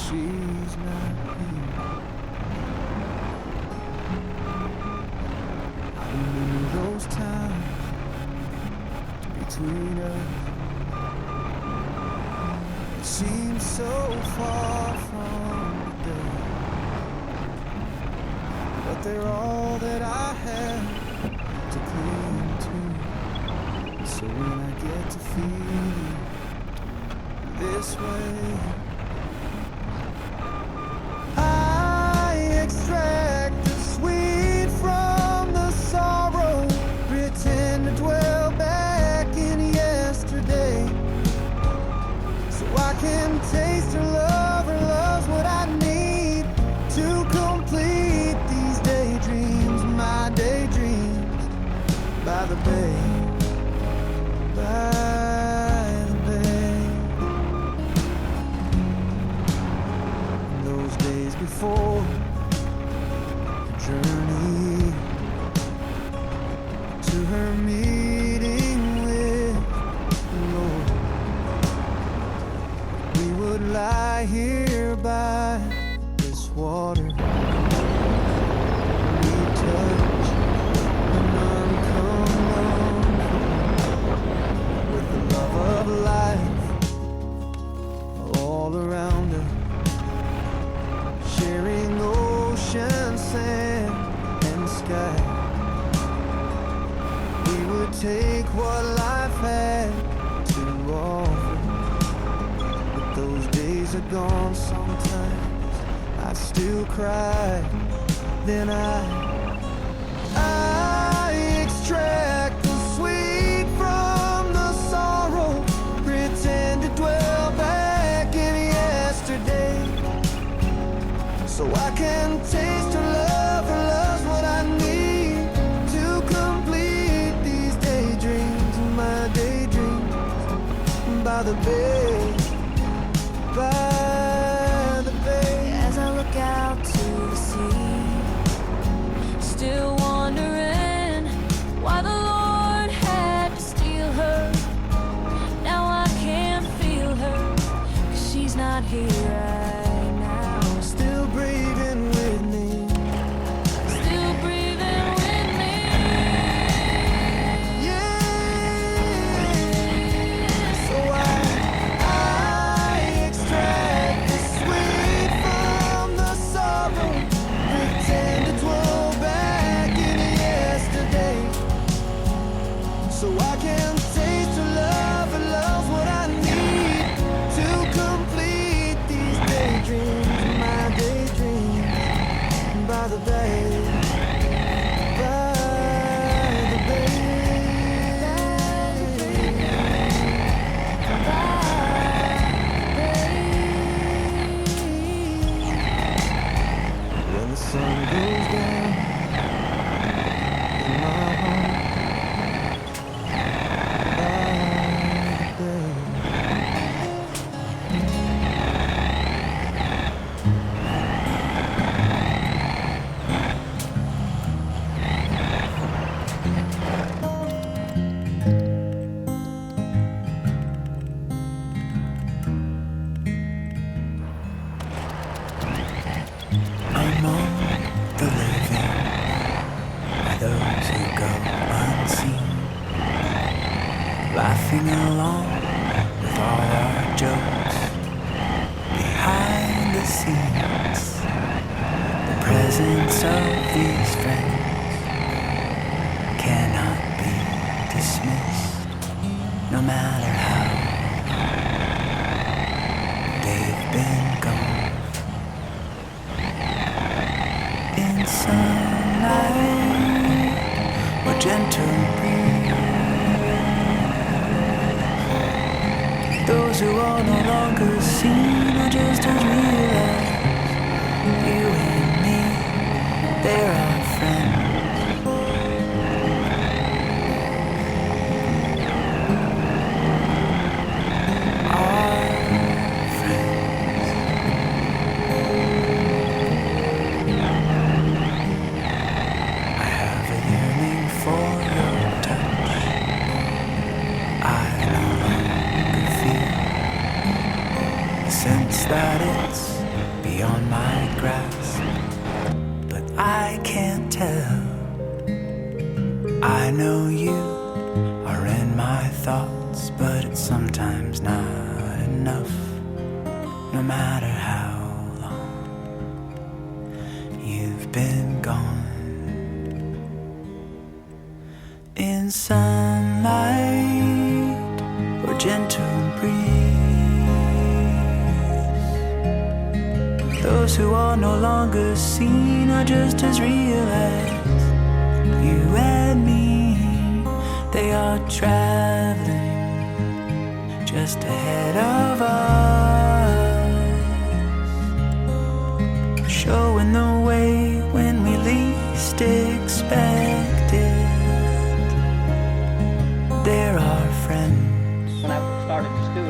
She's not here. I remember those times between us. Seems so far from the day, but they're all that I by the bay, by the bay. Those days before the journey to her meeting with the Lord, we would lie here by this water. We touch the none come on with the love of life all around her, sharing ocean, sand, and sky. We would take what life had to offer, but those days are gone. Sometimes I still cry, then I extract the sweet from the sorrow, pretend to dwell back in yesterday, so I can taste her love. Her love's what I need to complete these daydreams, my daydreams by the bay, by the bay. As I look out to the sea, still wondering why the Lord had to steal her. Now I can't feel her, 'cause she's not here right now. Still breathing with me, Still breathing with me. yeah. So I extract the sweet from the sorrow, pretend to dwell back in yesterday, so I can taste her love. Her love's what I need to complete these daydreams, my daydreams by the bay, by the bay. When the sun goes down in my heart, by the bay. Among the living are those who go unseen, laughing along with all our jokes behind the scenes. The presence of these friends cannot be dismissed, no matter how they've been gone. In sunlight or gentle breeze, those who are no longer seen are just as real as you and me. They're our friends. Our friends. I have a yearning for your touch. I no longer feel the sense that it's beyond my grasp, but I can't tell. I know you are in my thoughts, but it's sometimes not enough, no matter how long you've been gone. In sunlight or gentle breeze, those who are no longer seen are just as real as you and me. They are traveling just ahead of us, showing the way when we least expect it.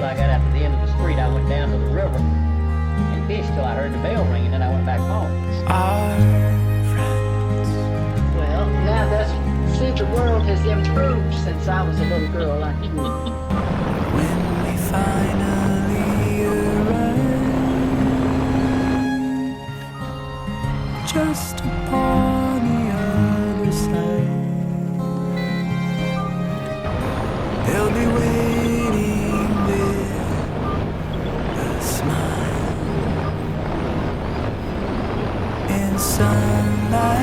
till I got out to the end of the street. I went down to the river and fished till I heard the bell ring, and then I went back home. Our friends. Well, now that's since the world has improved since I was a little girl like you. When we finally arrive, just upon the other side, they'll be waiting with a smile in sunlight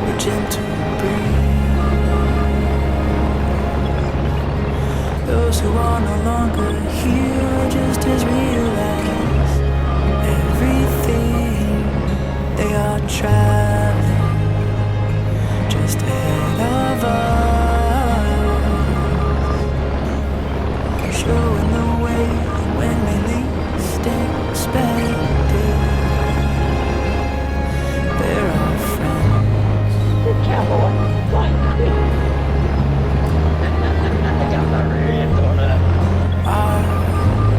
or gentle breeze. Those who are no longer here just as realize everything. They are traveling just ahead of us, showing the way when we least expect it. They're our friends. Good cowboy. Fine. I got my rear end torn up. Our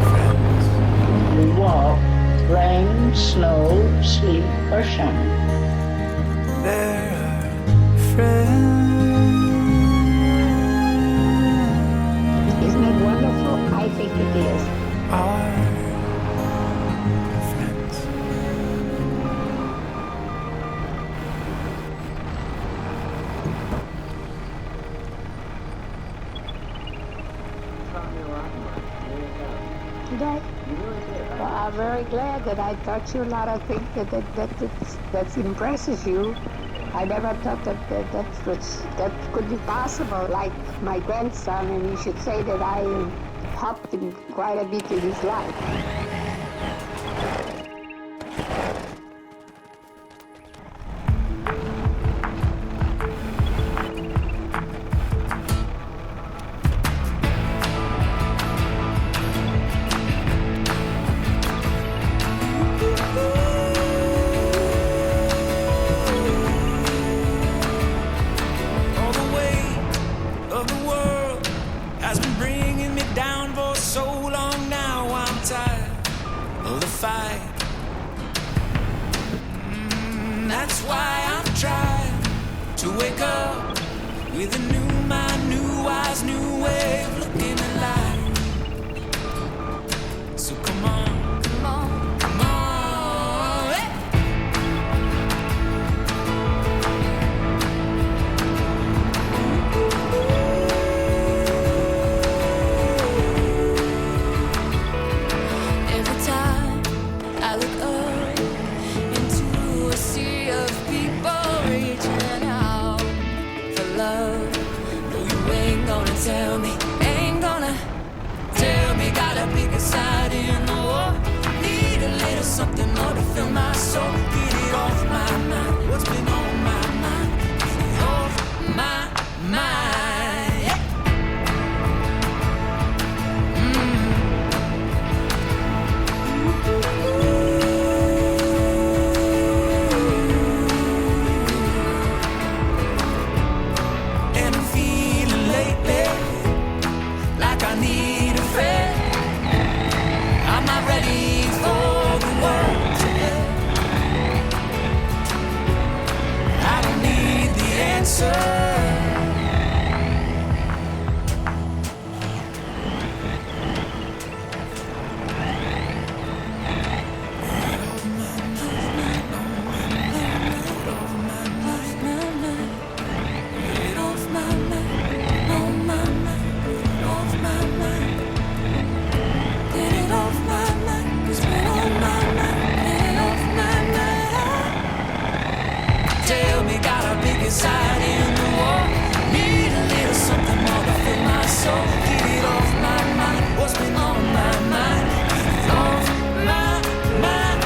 friends. We walk, rain, snow, sleet, or shine. They're our friends. Isn't it wonderful? I think it is. Our friends. Did I? Well, I'm very glad that I taught you a lot of things that impresses you. I never thought that could be possible, like my grandson, and you should say that I helped him quite a bit in his life. All the weight of the world has been bringing me down for so long now. I'm tired of the fight. That's why I'm trying to wake up with a new mind, new eyes, new way of looking at life. So come on, come on, come on. Hey! Every time I look up into a sea of people reaching out for love, no, you ain't gonna tell me, ain't gonna tell me. Got a bigger side in the war. Need a little something more to fill my soul. Get it off my mind. What's been on my mind? Get it off my mind. Yeah. And I'm feeling lately like I need a friend. I'm not ready for the world to end. I don't need the answer. Tell me, got a bigger side in the war. Need a little something more to fill my soul. Get it off my mind. What's been on my mind? Get it off my mind.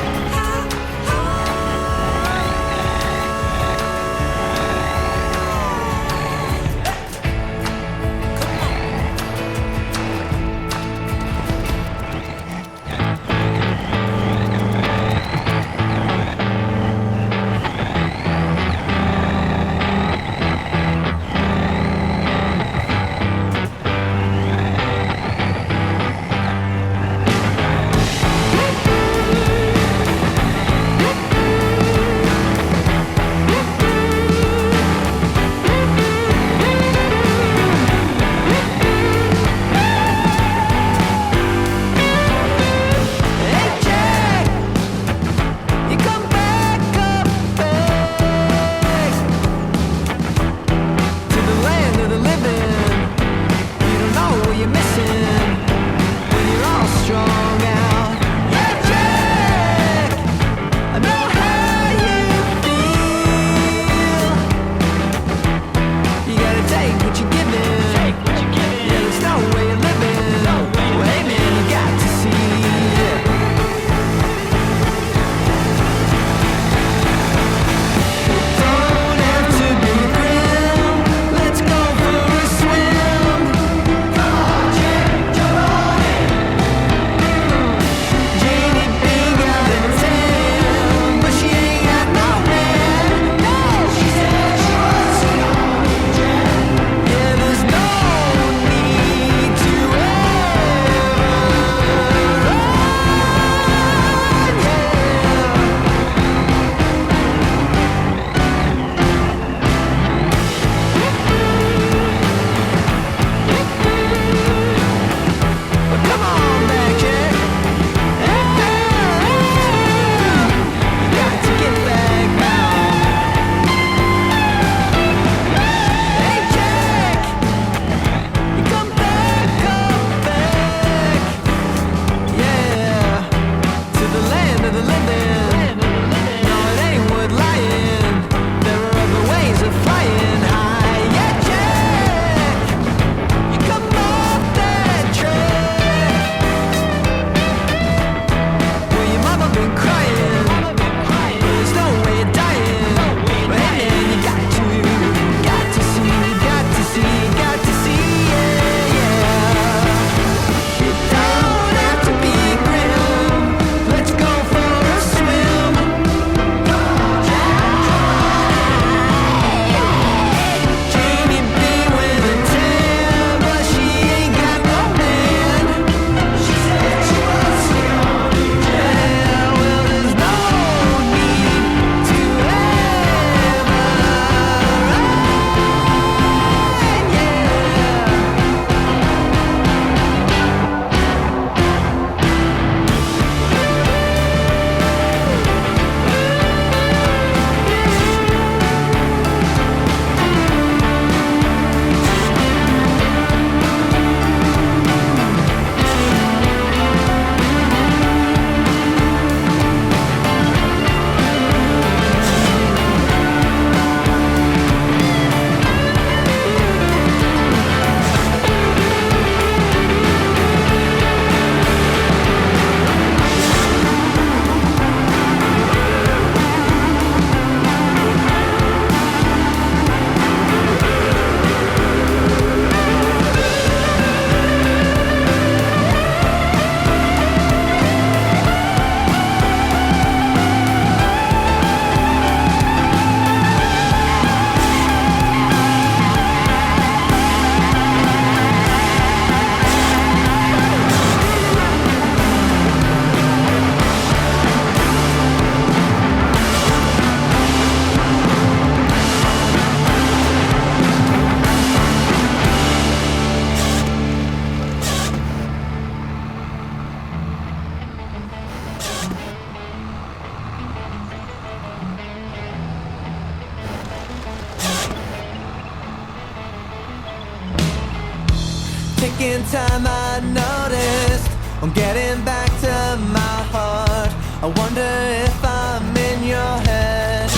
taking time, I noticed I'm getting back to my heart. I wonder if I'm in your head.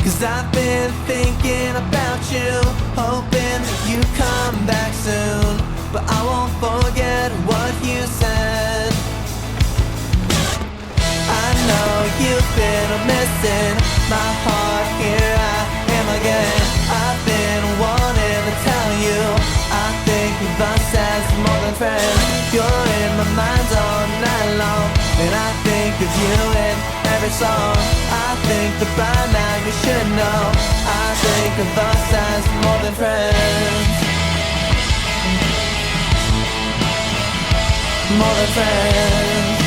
'Cause I've been thinking about you, hoping that you come back soon. But I won't forget what you said. I know you've been missing my heart, here I am again. I've been wanting to tell you, I think of us as more than friends. You're in my mind all night long, and I think of you in every song. I think that by now you should know, I think of us as more than friends. More than friends.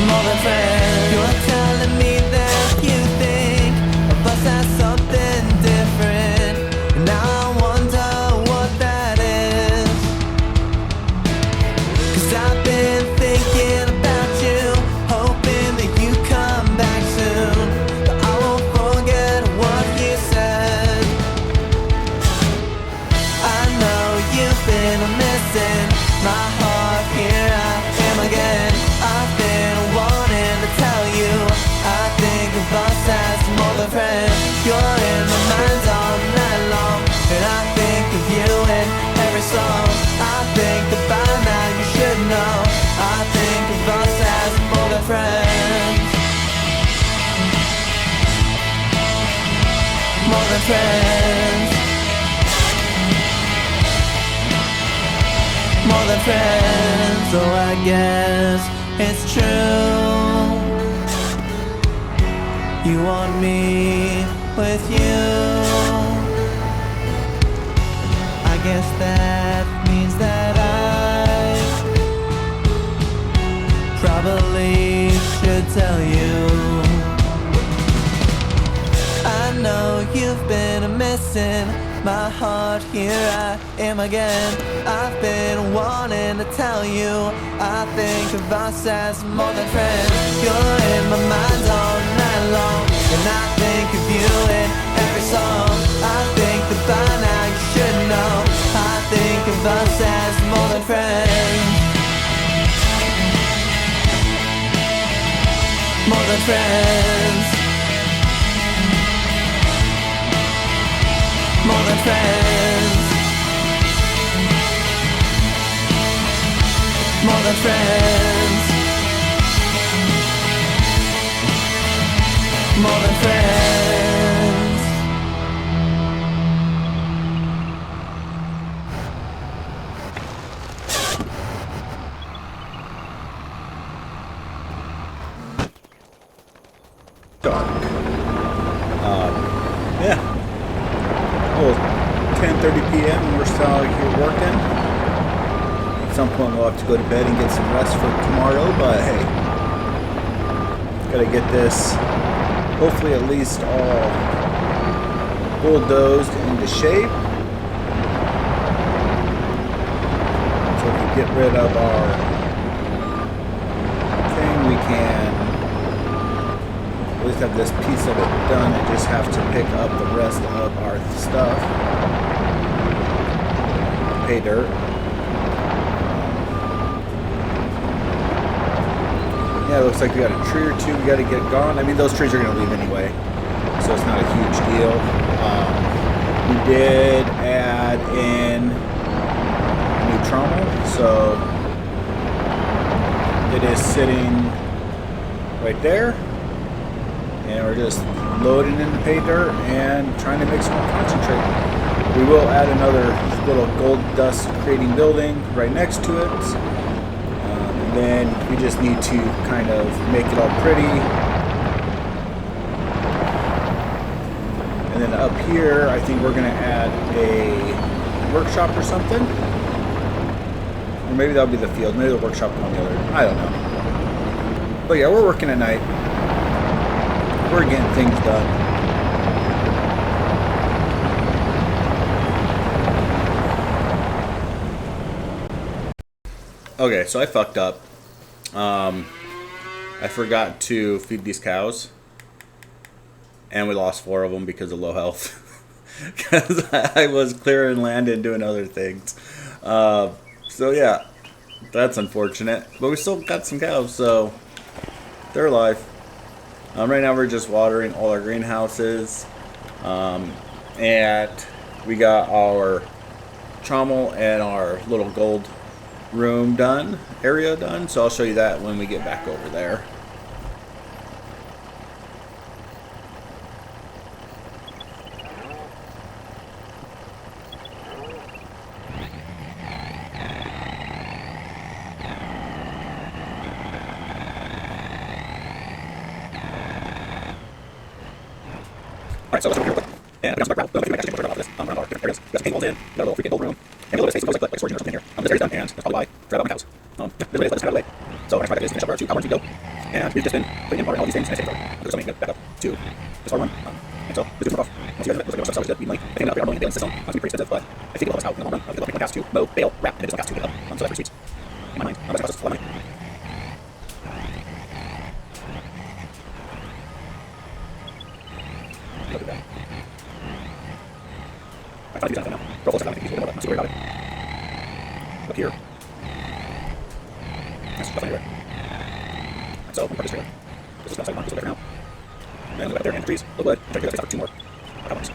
More than friends. You're telling me that you think of us as something different, and now I wonder what that is. 'Cause I've been thinking about you, hoping that you come back soon. But I won't forget what you said. I know you've been missing my heart, here I am again. I've been wanting to tell you, I think of us as more than friends. You're in my mind all night long, and I think of you in every song. I think that by now you should know, I think of us as more than friends. More than friends. More than friends. So I guess it's true, you want me with you. I guess that means that I probably should tell you. I know you've been missing my heart, here I am again. I've been wanting to tell you, I think of us as more than friends. You're in my mind all night long, and I think of you in every song. I think that by now you should know, I think of us as more than friends. More than friends. More than friends. More than friends. More than friends. Dark. Yeah. Well, 10:30 p.m. and we're still out here working. At some point we'll have to go to bed and get some rest for tomorrow, but hey, gotta get this hopefully at least all bulldozed into shape, so we can get rid of our thing. We can at least have this piece of it done and just have to pick up the rest of our stuff. Pay dirt. Yeah, it looks like we got a tree or two we got to get gone. I mean, those trees are going to leave anyway, so it's not a huge deal. We did add in new trommel, so it is sitting right there. And we're just loading in the pay dirt and trying to make some more concentrate. We will add another little gold dust creating building right next to it. And then we just need to kind of make it all pretty. And then up here, I think we're going to add a workshop or something. Or maybe that'll be the field. Maybe the workshop will be on the other. I don't know. But yeah, we're working at night. We're getting things done. Okay, so I fucked up. I forgot to feed these cows, and we lost 4 of them because of low health. because I was clearing land and doing other things. So yeah, that's unfortunate. But we still got some cows, so they're alive. Right now we're just watering all our greenhouses, and we got our trommel and our little gold room area done. So I'll show you that when we get back over there. Alright, so let's go here real quick. And we got some background. We'll make sure this. Run all our different areas. We got some cane walls in. We got a little freaking gold room. And a little bit of space. It looks like storage units in here. This area's done, and that's probably why I forgot about my cows. This way, let this out of the way. So our next project is to finish up our 2 power to go. And we've just been putting in water and all these things, and it's taking forever. There's so many good back up to this R1. And so let's do some off. Once you guys looks like stuff's always good. I think that we are mowing and baling system. Must be pretty expensive, but I think it'll help us out in the long run. It'll make one gas to mow, bale, wrap, and it is one gas to get up. So that's pretty sweet. In my mind, that's costs us a lot of money. Look at that. I thought now. Girl, I think he's a little bit. I'm super worried about it. Look here. That's stuff anywhere. So, I'm going to this trailer. This is outside one, this is over there now. And look up there and the trees. Look good. I'm trying to do that for 2 more. I'll have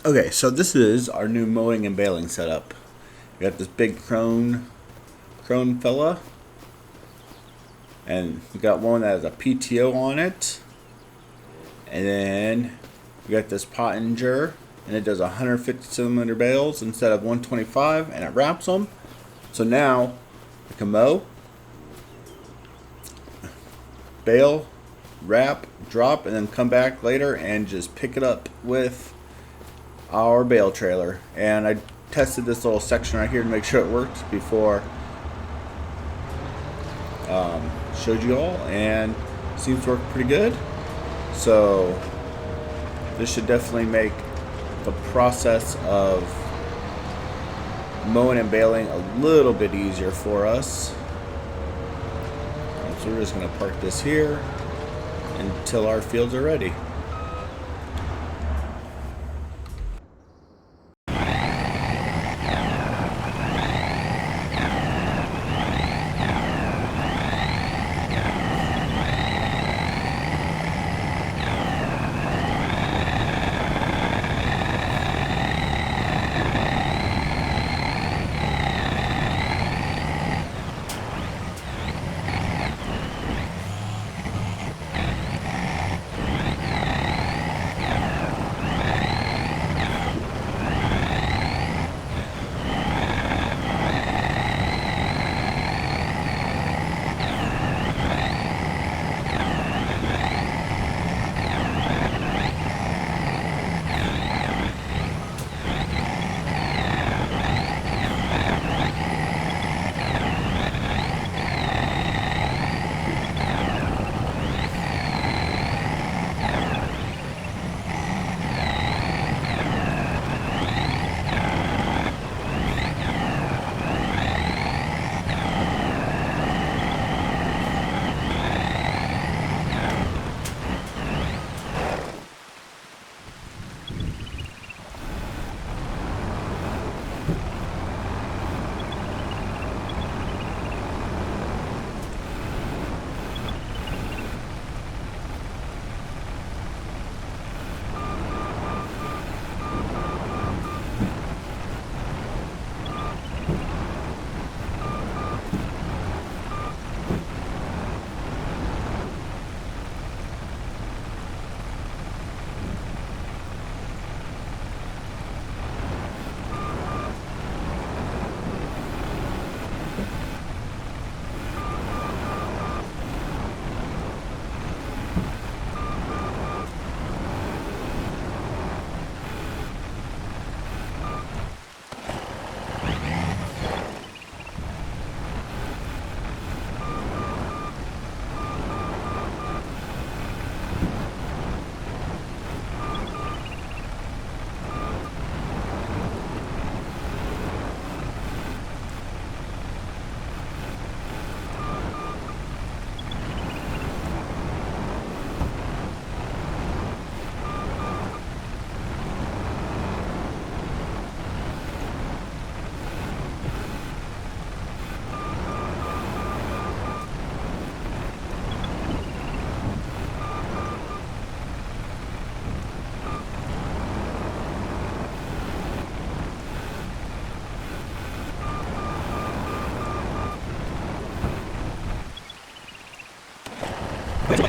Okay, so this is our new mowing and baling setup. We got this big crone fella. And we got one that has a PTO on it. And then we got this Pottinger, and it does 150mm bales instead of 125, and it wraps them. So now I can mow, bale, wrap, drop, and then come back later and just pick it up with our bale trailer. And I tested this little section right here to make sure it worked before showed you all, and seems to work pretty good. So this should definitely make the process of mowing and baling a little bit easier for us. So we're just going to park this here until our fields are ready.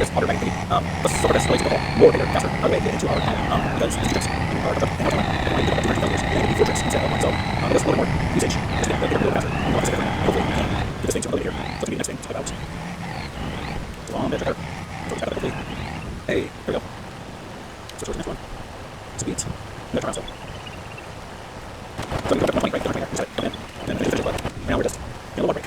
this water magnet let's sort this relates to the whole more bigger, faster, way to get into our because these trips and our and we get up to 30 kilometers and maybe 4 trips instead of one. So there's a little more usage just to get a little faster. And like I said, hopefully we can get this thing to a little bit here. So it'll be the next thing to talk about. It's a long bit of hopefully. Hey, here we go. Switch over to the next one. It's a beat. No turn on, so we go back to 1 right there, just like come in, and then finish it, but right now we're just in a little break.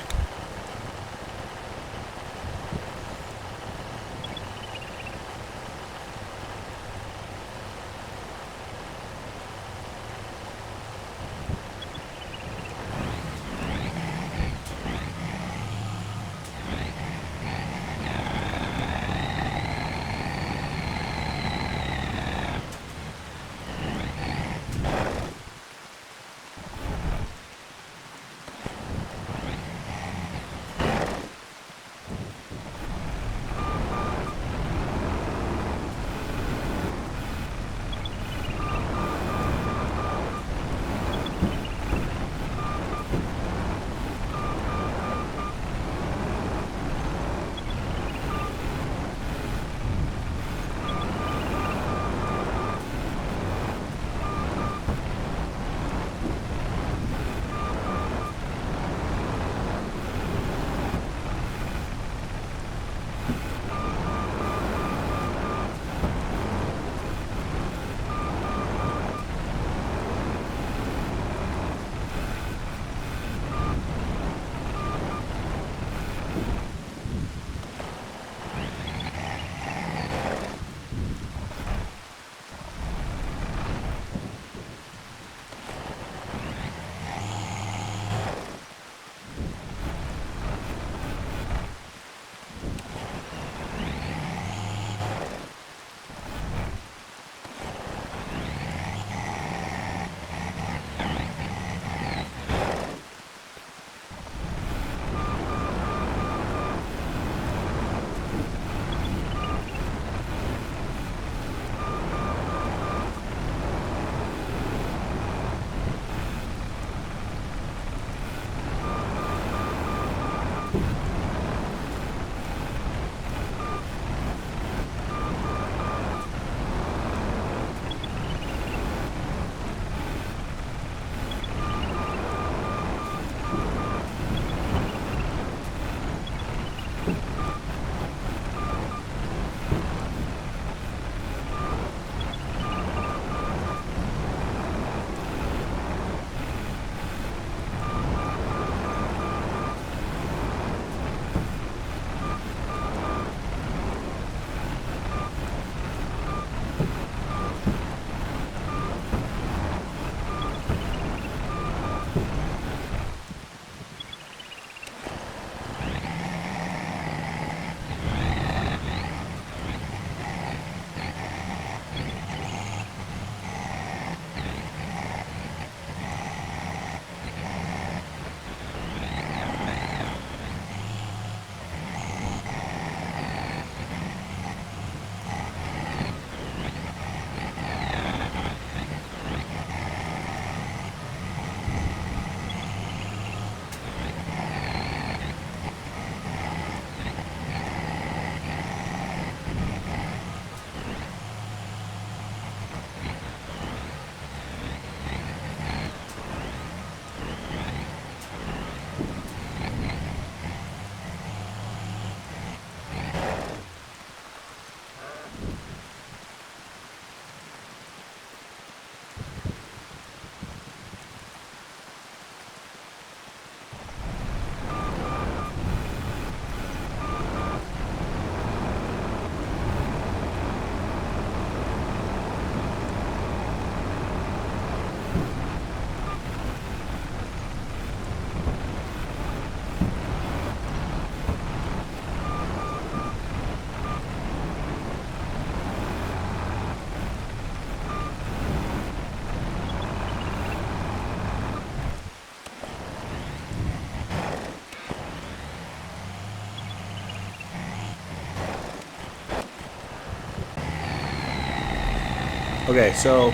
Okay, so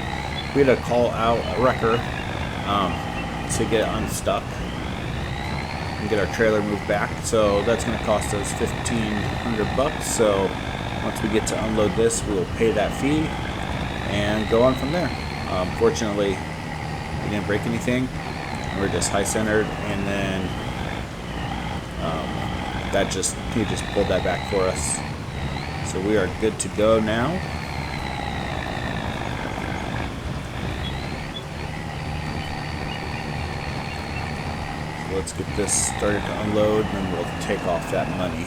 we had to call out a wrecker to get it unstuck and get our trailer moved back. So that's going to cost us $1,500. So Once we get to unload this, we will pay that fee and go on from there. Fortunately, we didn't break anything. We're just high centered, and then he just pulled that back for us. So we are good to go now. So let's get this started to unload, and then we'll take off that money.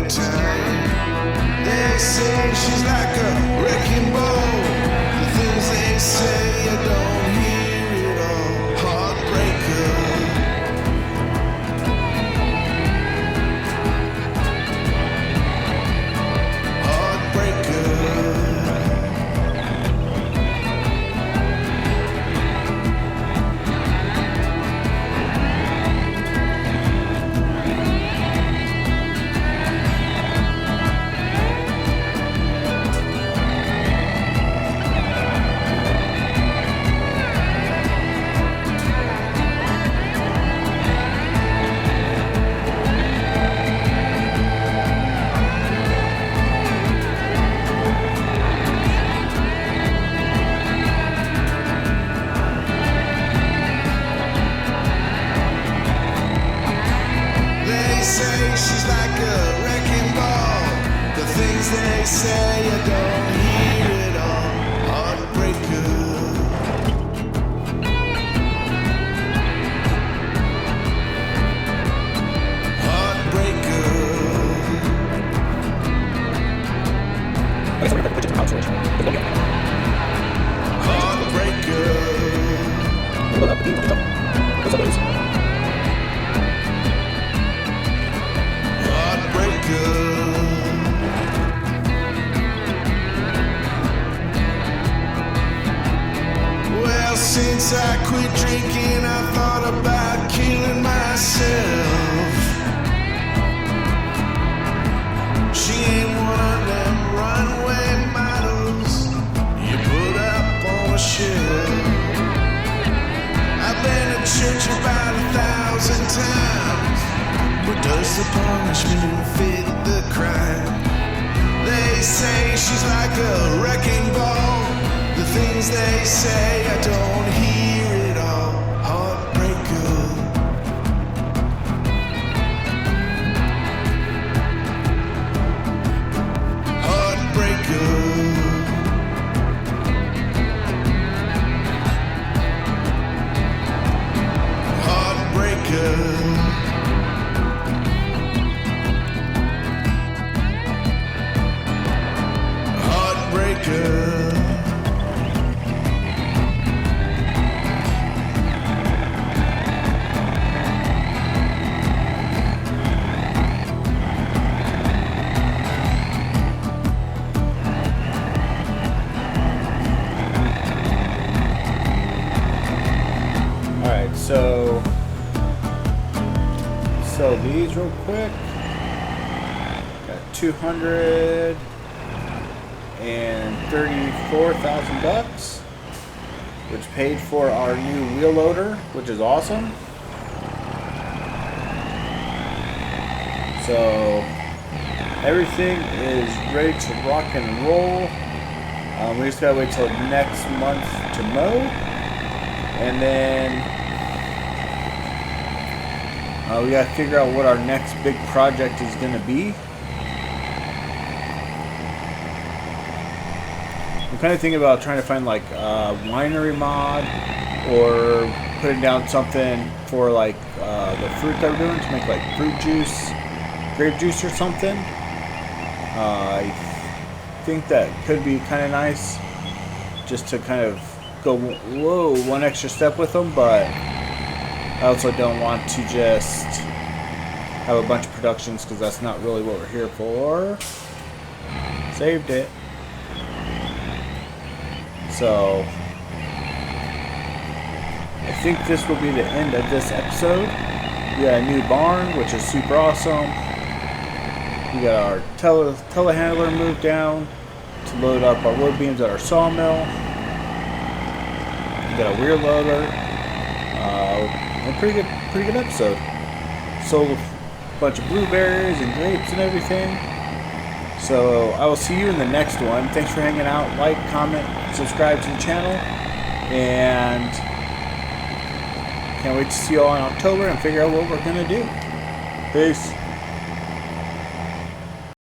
every time. They say she's like a wrecking ball. The things they say I don't hear it all. Heartbreaker. She's like a wrecking ball. The things they say I don't hear it all. Heartbreaker. Heartbreaker. Well, since I quit drinking, I thought about killing myself. She ain't one of them runway models you put up on a shelf. I've been to church about 1,000 times, but does the punishment fit the crime? They say she's like a wrecking ball. The things they say I don't hear it all. Heartbreaker. Heartbreaker. Heartbreaker. Alright, so these real quick. Got 234,000 bucks, which paid for our new wheel loader, which is awesome. So everything is ready to rock and roll. We just gotta wait till next month to mow, and then we gotta figure out what our next big project is gonna be. I'm kind of thinking about trying to find like a winery mod, or putting down something for like the fruit that we're doing to make like fruit juice, grape juice or something. I think that could be kind of nice, just to kind of go one extra step with them, but I also don't want to just have a bunch of productions, because that's not really what we're here for. Saved it. So I think this will be the end of this episode. We got a new barn, which is super awesome. We got our telehandler moved down to load up our wood beams at our sawmill. We got a rear loader. A pretty good episode. Sold a bunch of blueberries and grapes and everything. So I will see you in the next one. Thanks for hanging out. Like, comment, subscribe to the channel, and can't wait to see you all in October and figure out what we're gonna do. Peace.